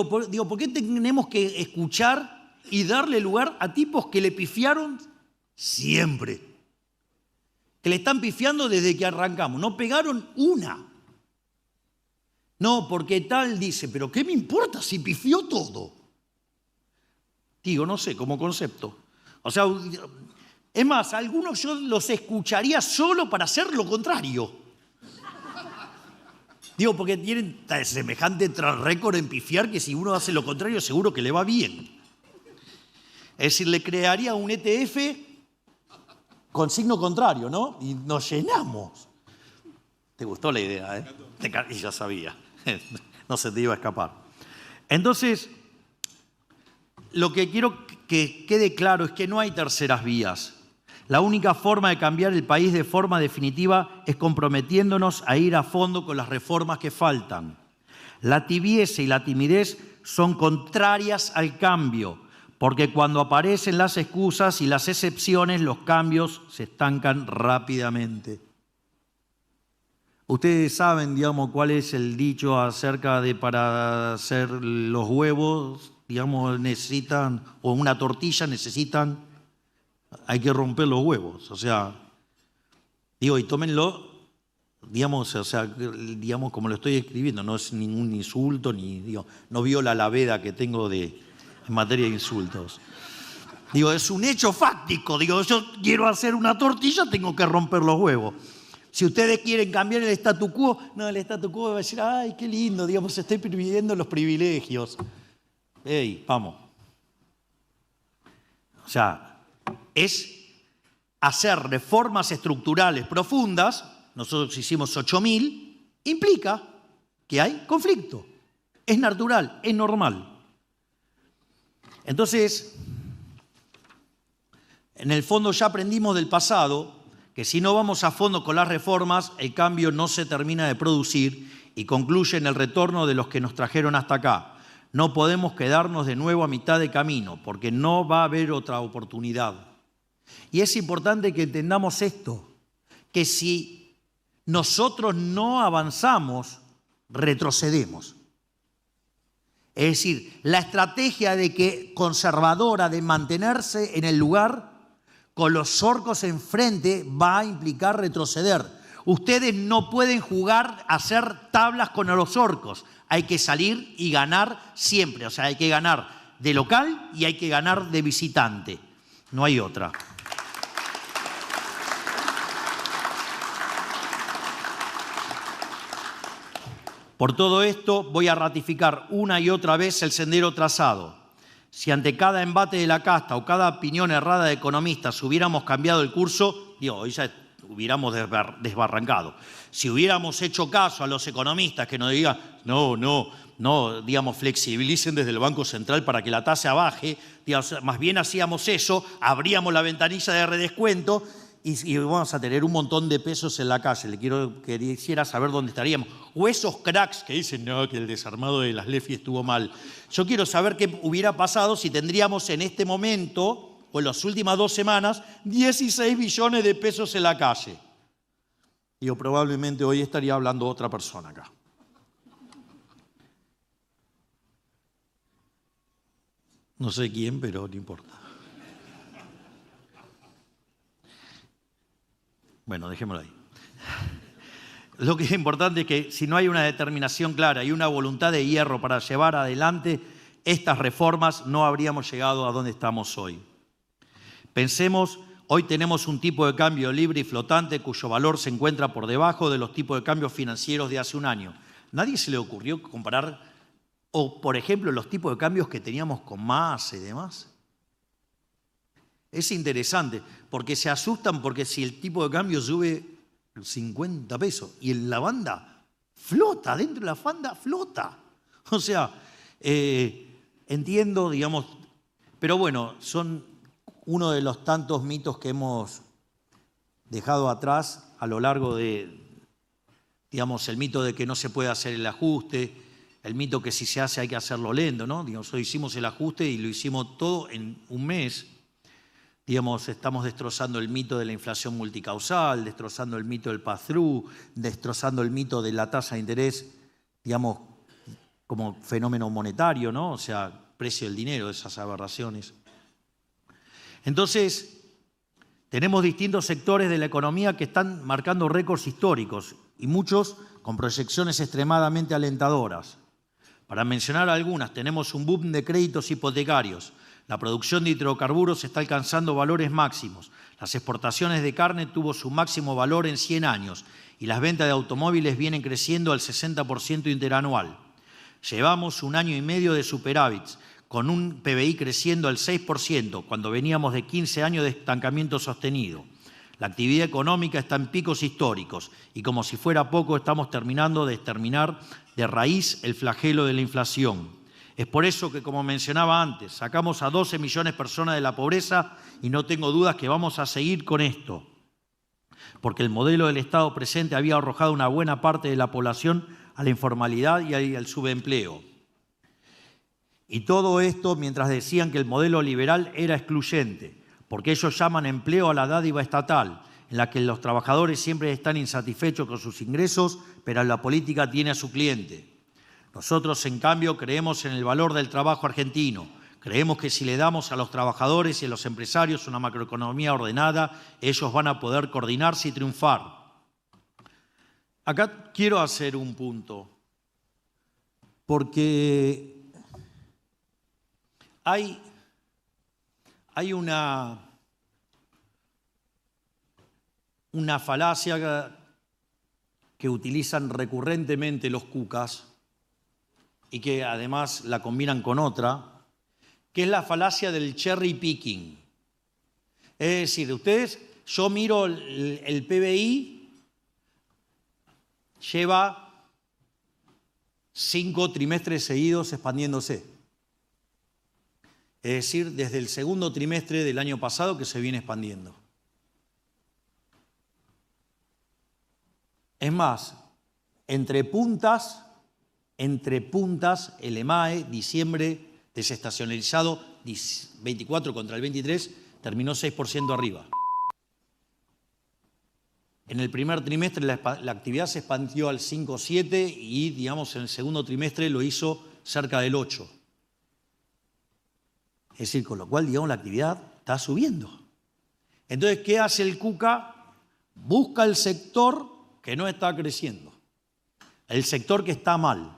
¿Por qué tenemos que escuchar y darle lugar a tipos que le pifiaron siempre? Que le están pifiando desde que arrancamos. No pegaron una. No, porque tal dice, pero ¿qué me importa si pifió todo? No sé, como concepto. O sea, es más, algunos yo los escucharía solo para hacer lo contrario. Porque tienen semejante track record en pifiar que si uno hace lo contrario seguro que le va bien. Es decir, le crearía un ETF con signo contrario, ¿no? Y nos llenamos. ¿Te gustó la idea, eh? Y ya sabía. No se te iba a escapar. Entonces, lo que quiero que quede claro es que no hay terceras vías. La única forma de cambiar el país de forma definitiva es comprometiéndonos a ir a fondo con las reformas que faltan. La tibieza y la timidez son contrarias al cambio, porque cuando aparecen las excusas y las excepciones, los cambios se estancan rápidamente. Ustedes saben, cuál es el dicho acerca de para hacer los huevos, necesitan, o una tortilla hay que romper los huevos, y tómenlo, como lo estoy escribiendo, no es ningún insulto, no viola la veda que tengo en materia de insultos. Es un hecho fáctico, yo quiero hacer una tortilla, tengo que romper los huevos. Si ustedes quieren cambiar el statu quo, no, el statu quo va a decir, ay, qué lindo, digamos, estoy pidiendo los privilegios. ¡Ey, vamos! O sea, es hacer reformas estructurales profundas, nosotros hicimos 8.000, implica que hay conflicto. Es natural, es normal. Entonces, en el fondo ya aprendimos del pasado que si no vamos a fondo con las reformas, el cambio no se termina de producir y concluye en el retorno de los que nos trajeron hasta acá. No podemos quedarnos de nuevo a mitad de camino, porque no va a haber otra oportunidad. Y es importante que entendamos esto, que si nosotros no avanzamos, retrocedemos. Es decir, la estrategia conservadora de mantenerse en el lugar con los orcos enfrente va a implicar retroceder. Ustedes no pueden jugar a hacer tablas con los orcos. Hay que salir y ganar siempre. O sea, hay que ganar de local y hay que ganar de visitante. No hay otra. Por todo esto voy a ratificar una y otra vez el sendero trazado. Si ante cada embate de la casta o cada opinión errada de economistas hubiéramos cambiado el curso, hoy ya hubiéramos desbarrancado. Si hubiéramos hecho caso a los economistas que nos digan, no, digamos, flexibilicen desde el Banco Central para que la tasa baje, digamos, más bien hacíamos eso, abríamos la ventanilla de redescuento y vamos a tener un montón de pesos en la calle. Quisiera saber dónde estaríamos. O esos cracks que dicen, no, que el desarmado de las LEFI estuvo mal. Yo quiero saber qué hubiera pasado si tendríamos en este momento, o en las últimas 2 semanas, 16 billones de pesos en la calle. Probablemente hoy estaría hablando otra persona acá. No sé quién, pero no importa. Bueno, dejémoslo ahí. Lo que es importante es que si no hay una determinación clara y una voluntad de hierro para llevar adelante estas reformas, no habríamos llegado a donde estamos hoy. Pensemos, hoy tenemos un tipo de cambio libre y flotante cuyo valor se encuentra por debajo de los tipos de cambios financieros de hace un año. ¿Nadie se le ocurrió comparar, o por ejemplo, los tipos de cambios que teníamos con Massa y demás? Es interesante, porque se asustan porque si el tipo de cambio sube 50 pesos y en la banda flota, dentro de la banda flota. O sea, entiendo, digamos, pero bueno, son uno de los tantos mitos que hemos dejado atrás a lo largo de, digamos, el mito de que no se puede hacer el ajuste, el mito que si se hace hay que hacerlo lento, ¿no? Digamos, hoy hicimos el ajuste y lo hicimos todo en un mes. Digamos, estamos destrozando el mito de la inflación multicausal, destrozando el mito del pass-through, destrozando el mito de la tasa de interés, digamos, como fenómeno monetario, ¿no? O sea, precio del dinero, esas aberraciones. Entonces, tenemos distintos sectores de la economía que están marcando récords históricos y muchos con proyecciones extremadamente alentadoras. Para mencionar algunas, tenemos un boom de créditos hipotecarios. La producción de hidrocarburos está alcanzando valores máximos. Las exportaciones de carne tuvo su máximo valor en 100 años y las ventas de automóviles vienen creciendo al 60% interanual. Llevamos 1 año y medio de superávits, con un PBI creciendo al 6%, cuando veníamos de 15 años de estancamiento sostenido. La actividad económica está en picos históricos y como si fuera poco estamos terminando de exterminar de raíz el flagelo de la inflación. Es por eso que, como mencionaba antes, sacamos a 12 millones de personas de la pobreza y no tengo dudas que vamos a seguir con esto, porque el modelo del Estado presente había arrojado una buena parte de la población a la informalidad y al subempleo. Y todo esto mientras decían que el modelo liberal era excluyente, porque ellos llaman empleo a la dádiva estatal, en la que los trabajadores siempre están insatisfechos con sus ingresos, pero la política tiene a su cliente. Nosotros, en cambio, creemos en el valor del trabajo argentino. Creemos que si le damos a los trabajadores y a los empresarios una macroeconomía ordenada, ellos van a poder coordinarse y triunfar. Acá quiero hacer un punto, porque hay una falacia que utilizan recurrentemente los cucas y que además la combinan con otra, que es la falacia del cherry picking. Es decir, ustedes, yo miro el PBI, lleva 5 trimestres seguidos expandiéndose. Es decir, desde el segundo trimestre del año pasado que se viene expandiendo. Es más, entre puntas, el EMAE, diciembre desestacionalizado, 24 contra el 23, terminó 6% arriba. En el primer trimestre la actividad se expandió al 5,7 y, digamos, en el segundo trimestre lo hizo cerca del 8. Es decir, con lo cual, digamos, la actividad está subiendo. Entonces, ¿qué hace el Cuca? Busca el sector que no está creciendo, el sector que está mal.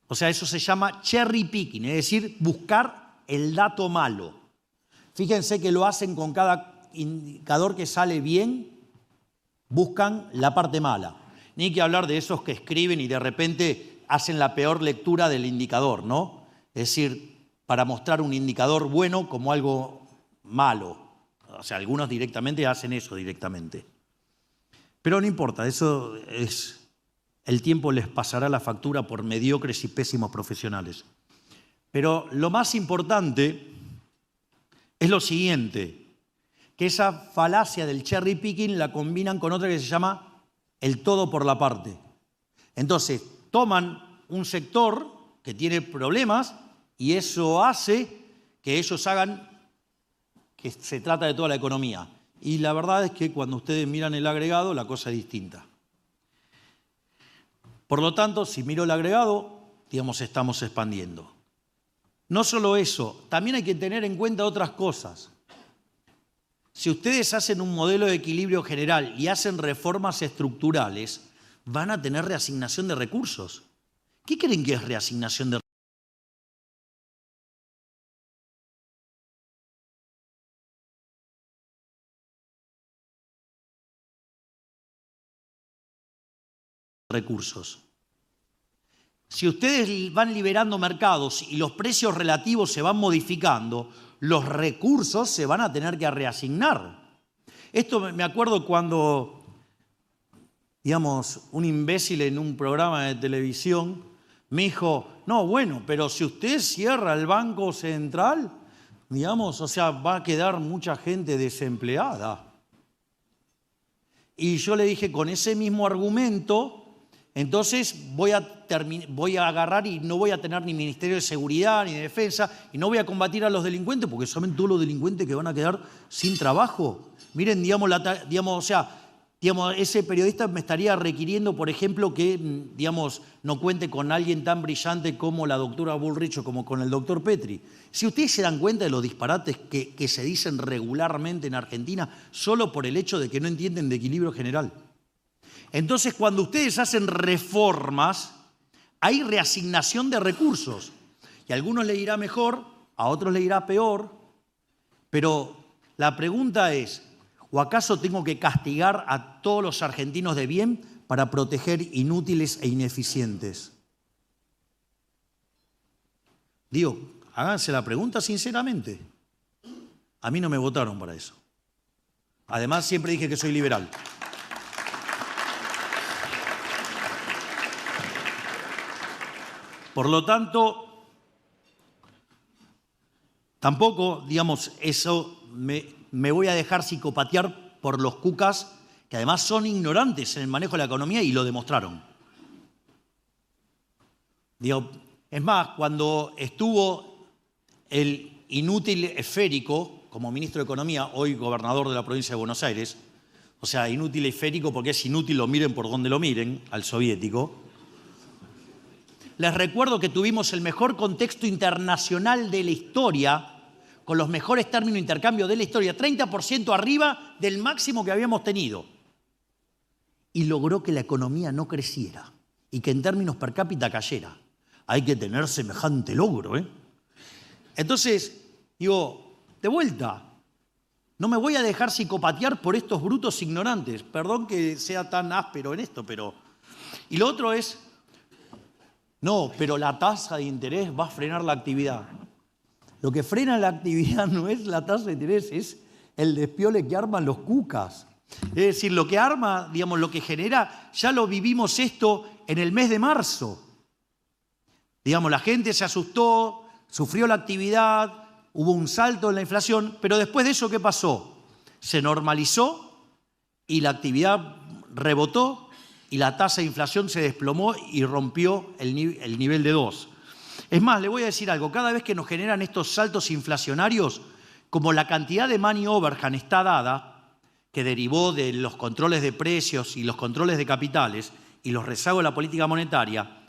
O sea, eso se llama cherry picking, es decir, buscar el dato malo. Fíjense que lo hacen con cada indicador que sale bien, buscan la parte mala. Ni que hablar de esos que escriben y de repente hacen la peor lectura del indicador, ¿no? Es decir, para mostrar un indicador bueno como algo malo. O sea, algunos directamente hacen eso directamente. Pero no importa, eso es... El tiempo les pasará la factura por mediocres y pésimos profesionales. Pero lo más importante es lo siguiente, que esa falacia del cherry picking la combinan con otra que se llama el todo por la parte. Entonces, toman un sector que tiene problemas y eso hace que ellos hagan que se trata de toda la economía. Y la verdad es que cuando ustedes miran el agregado, la cosa es distinta. Por lo tanto, si miro el agregado, digamos, estamos expandiendo. No solo eso, también hay que tener en cuenta otras cosas. Si ustedes hacen un modelo de equilibrio general y hacen reformas estructurales, van a tener reasignación de recursos. ¿Qué creen que es reasignación de recursos? Si ustedes van liberando mercados y los precios relativos se van modificando, los recursos se van a tener que reasignar. Esto me acuerdo cuando, digamos, un imbécil en un programa de televisión me dijo, no, bueno, pero si usted cierra el Banco Central, digamos, o sea, va a quedar mucha gente desempleada. Y yo le dije, con ese mismo argumento, entonces voy a agarrar y no voy a tener ni Ministerio de Seguridad ni de Defensa y no voy a combatir a los delincuentes porque saben todos los delincuentes que van a quedar sin trabajo. Miren, digamos, ese periodista me estaría requiriendo, por ejemplo, que, digamos, no cuente con alguien tan brillante como la doctora Bullrich o como con el doctor Petri. Si ustedes se dan cuenta de los disparates que se dicen regularmente en Argentina solo por el hecho de que no entienden de equilibrio general. Entonces, cuando ustedes hacen reformas, hay reasignación de recursos. Y a algunos les irá mejor, a otros les irá peor. Pero la pregunta es, ¿o acaso tengo que castigar a todos los argentinos de bien para proteger inútiles e ineficientes? Digo, háganse la pregunta sinceramente. A mí no me votaron para eso. Además, siempre dije que soy liberal. Por lo tanto, tampoco, digamos, eso me voy a dejar psicopatear por los cucas, que además son ignorantes en el manejo de la economía y lo demostraron. Digo, es más, cuando estuvo el inútil esférico como ministro de Economía, hoy gobernador de la provincia de Buenos Aires, o sea, inútil esférico porque es inútil, lo miren por donde lo miren, al soviético. Les recuerdo que tuvimos el mejor contexto internacional de la historia, con los mejores términos de intercambio de la historia, 30% arriba del máximo que habíamos tenido. Y logró que la economía no creciera y que en términos per cápita cayera. Hay que tener semejante logro, ¿eh? Entonces, digo, de vuelta, no me voy a dejar psicopatear por estos brutos ignorantes. Perdón que sea tan áspero en esto, pero Y lo otro es, no, pero la tasa de interés va a frenar la actividad. Lo que frena la actividad no es la tasa de interés, es el despiole que arman los cucas. Es decir, lo que arma, digamos, lo que genera, ya lo vivimos esto en el mes de marzo. Digamos, la gente se asustó, sufrió la actividad, hubo un salto en la inflación, pero después de eso, ¿qué pasó? Se normalizó y la actividad rebotó y la tasa de inflación se desplomó y rompió el nivel de 2. Es más, le voy a decir algo, cada vez que nos generan estos saltos inflacionarios, como la cantidad de money overhang está dada, que derivó de los controles de precios y los controles de capitales y los rezagos de la política monetaria,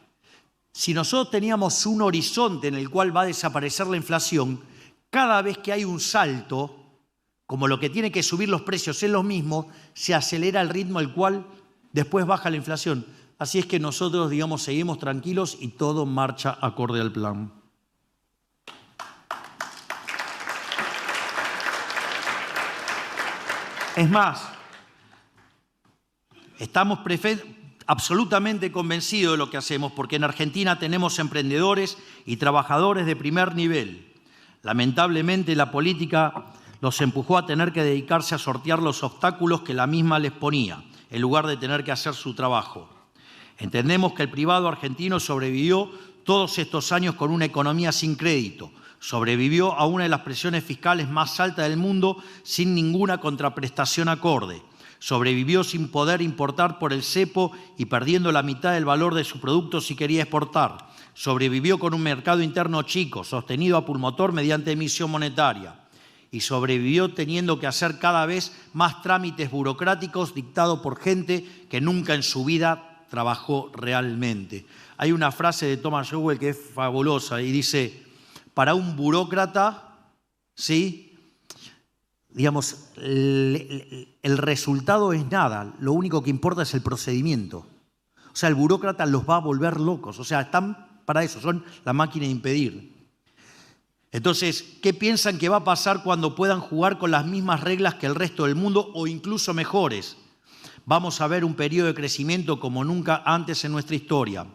si nosotros teníamos un horizonte en el cual va a desaparecer la inflación, cada vez que hay un salto, como lo que tiene que subir los precios es lo mismo, se acelera el ritmo al cual después baja la inflación. Así es que nosotros, digamos, seguimos tranquilos y todo marcha acorde al plan. Es más, estamos absolutamente convencidos de lo que hacemos, porque en Argentina tenemos emprendedores y trabajadores de primer nivel. Lamentablemente, la política los empujó a tener que dedicarse a sortear los obstáculos que la misma les ponía, en lugar de tener que hacer su trabajo. Entendemos que el privado argentino sobrevivió todos estos años con una economía sin crédito, sobrevivió a una de las presiones fiscales más altas del mundo sin ninguna contraprestación acorde, sobrevivió sin poder importar por el cepo y perdiendo la mitad del valor de su producto si quería exportar, sobrevivió con un mercado interno chico, sostenido a pulmotor mediante emisión monetaria, y sobrevivió teniendo que hacer cada vez más trámites burocráticos dictados por gente que nunca en su vida trabajó realmente. Hay una frase de Thomas Sowell que es fabulosa y dice, para un burócrata, ¿sí?, digamos, el resultado es nada, lo único que importa es el procedimiento. O sea, el burócrata los va a volver locos, o sea, están para eso, son la máquina de impedir. Entonces, ¿qué piensan que va a pasar cuando puedan jugar con las mismas reglas que el resto del mundo o incluso mejores? Vamos a ver un periodo de crecimiento como nunca antes en nuestra historia.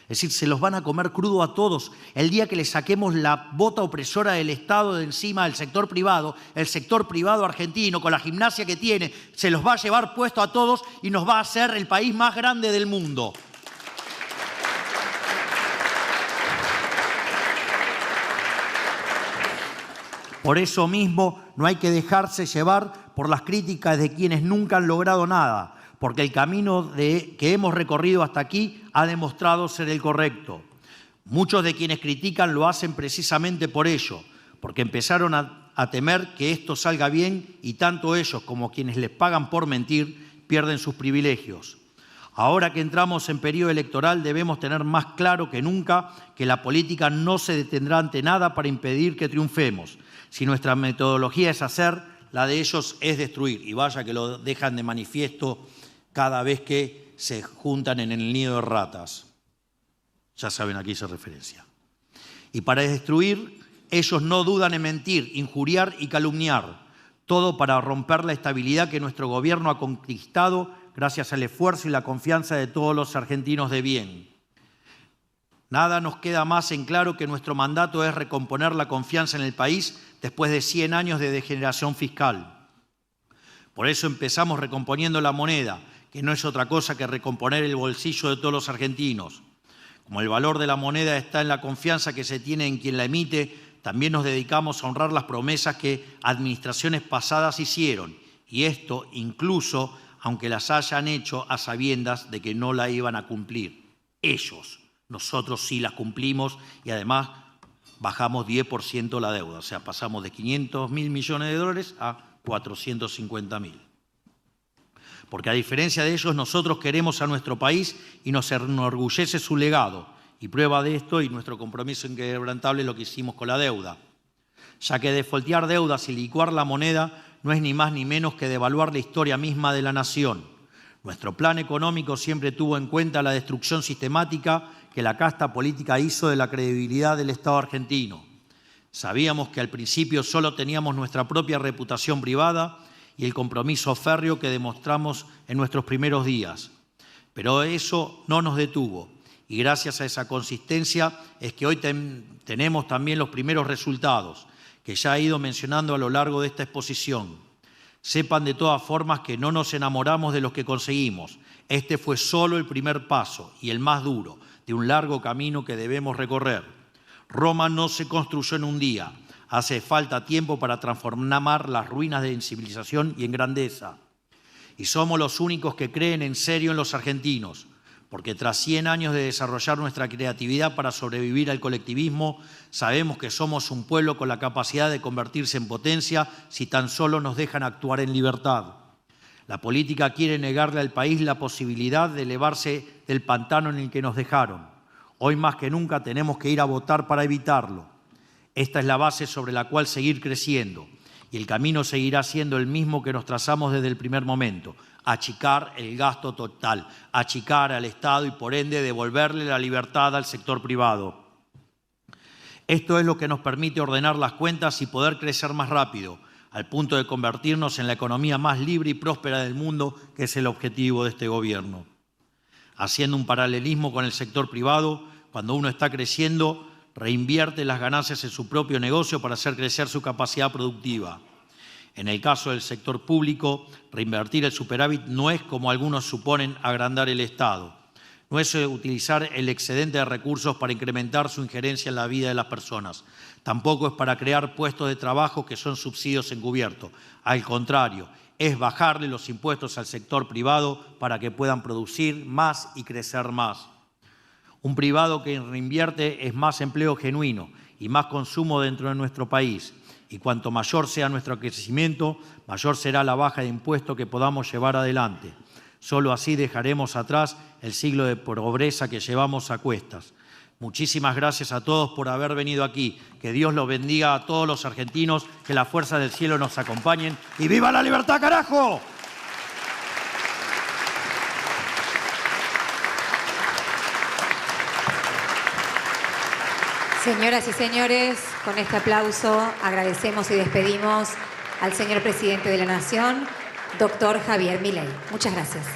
Es decir, se los van a comer crudo a todos. El día que le saquemos la bota opresora del Estado de encima del sector privado, el sector privado argentino, con la gimnasia que tiene, se los va a llevar puesto a todos y nos va a hacer el país más grande del mundo. Por eso mismo no hay que dejarse llevar por las críticas de quienes nunca han logrado nada, porque el camino que hemos recorrido hasta aquí ha demostrado ser el correcto. Muchos de quienes critican lo hacen precisamente por ello, porque empezaron a temer que esto salga bien y tanto ellos como quienes les pagan por mentir pierden sus privilegios. Ahora que entramos en periodo electoral debemos tener más claro que nunca que la política no se detendrá ante nada para impedir que triunfemos. Si nuestra metodología es hacer, la de ellos es destruir. Y vaya que lo dejan de manifiesto cada vez que se juntan en el nido de ratas. Ya saben a qué hice referencia. Y para destruir, ellos no dudan en mentir, injuriar y calumniar. Todo para romper la estabilidad que nuestro gobierno ha conquistado gracias al esfuerzo y la confianza de todos los argentinos de bien. Nada nos queda más en claro que nuestro mandato es recomponer la confianza en el país después de 100 años de degeneración fiscal. Por eso empezamos recomponiendo la moneda, que no es otra cosa que recomponer el bolsillo de todos los argentinos. Como el valor de la moneda está en la confianza que se tiene en quien la emite, también nos dedicamos a honrar las promesas que administraciones pasadas hicieron, y esto incluso aunque las hayan hecho a sabiendas de que no la iban a cumplir. Ellos, nosotros sí las cumplimos y además bajamos 10% la deuda, o sea, pasamos de 500.000 millones de dólares a 450.000. Porque a diferencia de ellos, nosotros queremos a nuestro país y nos enorgullece su legado. Y prueba de esto y nuestro compromiso inquebrantable es lo que hicimos con la deuda. Ya que defoltear deudas y licuar la moneda no es ni más ni menos que devaluar la historia misma de la nación. Nuestro plan económico siempre tuvo en cuenta la destrucción sistemática que la casta política hizo de la credibilidad del Estado argentino. Sabíamos que al principio solo teníamos nuestra propia reputación privada y el compromiso férreo que demostramos en nuestros primeros días. Pero eso no nos detuvo. Y gracias a esa consistencia es que hoy tenemos también los primeros resultados, que ya he ido mencionando a lo largo de esta exposición. Sepan de todas formas que no nos enamoramos de lo que conseguimos. Este fue solo el primer paso y el más duro de un largo camino que debemos recorrer. Roma no se construyó en un día. Hace falta tiempo para transformar las ruinas en civilización y en grandeza. Y somos los únicos que creen en serio en los argentinos, porque tras 100 años de desarrollar nuestra creatividad para sobrevivir al colectivismo, sabemos que somos un pueblo con la capacidad de convertirse en potencia si tan solo nos dejan actuar en libertad. La política quiere negarle al país la posibilidad de elevarse del pantano en el que nos dejaron. Hoy más que nunca tenemos que ir a votar para evitarlo. Esta es la base sobre la cual seguir creciendo. Y el camino seguirá siendo el mismo que nos trazamos desde el primer momento: achicar el gasto total, achicar al Estado y por ende devolverle la libertad al sector privado. Esto es lo que nos permite ordenar las cuentas y poder crecer más rápido, al punto de convertirnos en la economía más libre y próspera del mundo, que es el objetivo de este gobierno. Haciendo un paralelismo con el sector privado, cuando uno está creciendo, reinvierte las ganancias en su propio negocio para hacer crecer su capacidad productiva. En el caso del sector público, reinvertir el superávit no es, como algunos suponen, agrandar el Estado. No es utilizar el excedente de recursos para incrementar su injerencia en la vida de las personas. Tampoco es para crear puestos de trabajo que son subsidios encubiertos. Al contrario, es bajarle los impuestos al sector privado para que puedan producir más y crecer más. Un privado que reinvierte es más empleo genuino y más consumo dentro de nuestro país. Y cuanto mayor sea nuestro crecimiento, mayor será la baja de impuestos que podamos llevar adelante. Solo así dejaremos atrás el siglo de pobreza que llevamos a cuestas. Muchísimas gracias a todos por haber venido aquí. Que Dios los bendiga a todos los argentinos, que las fuerzas del cielo nos acompañen. ¡Y viva la libertad, carajo! Señoras y señores, con este aplauso agradecemos y despedimos al señor presidente de la Nación, doctor Javier Milei. Muchas gracias.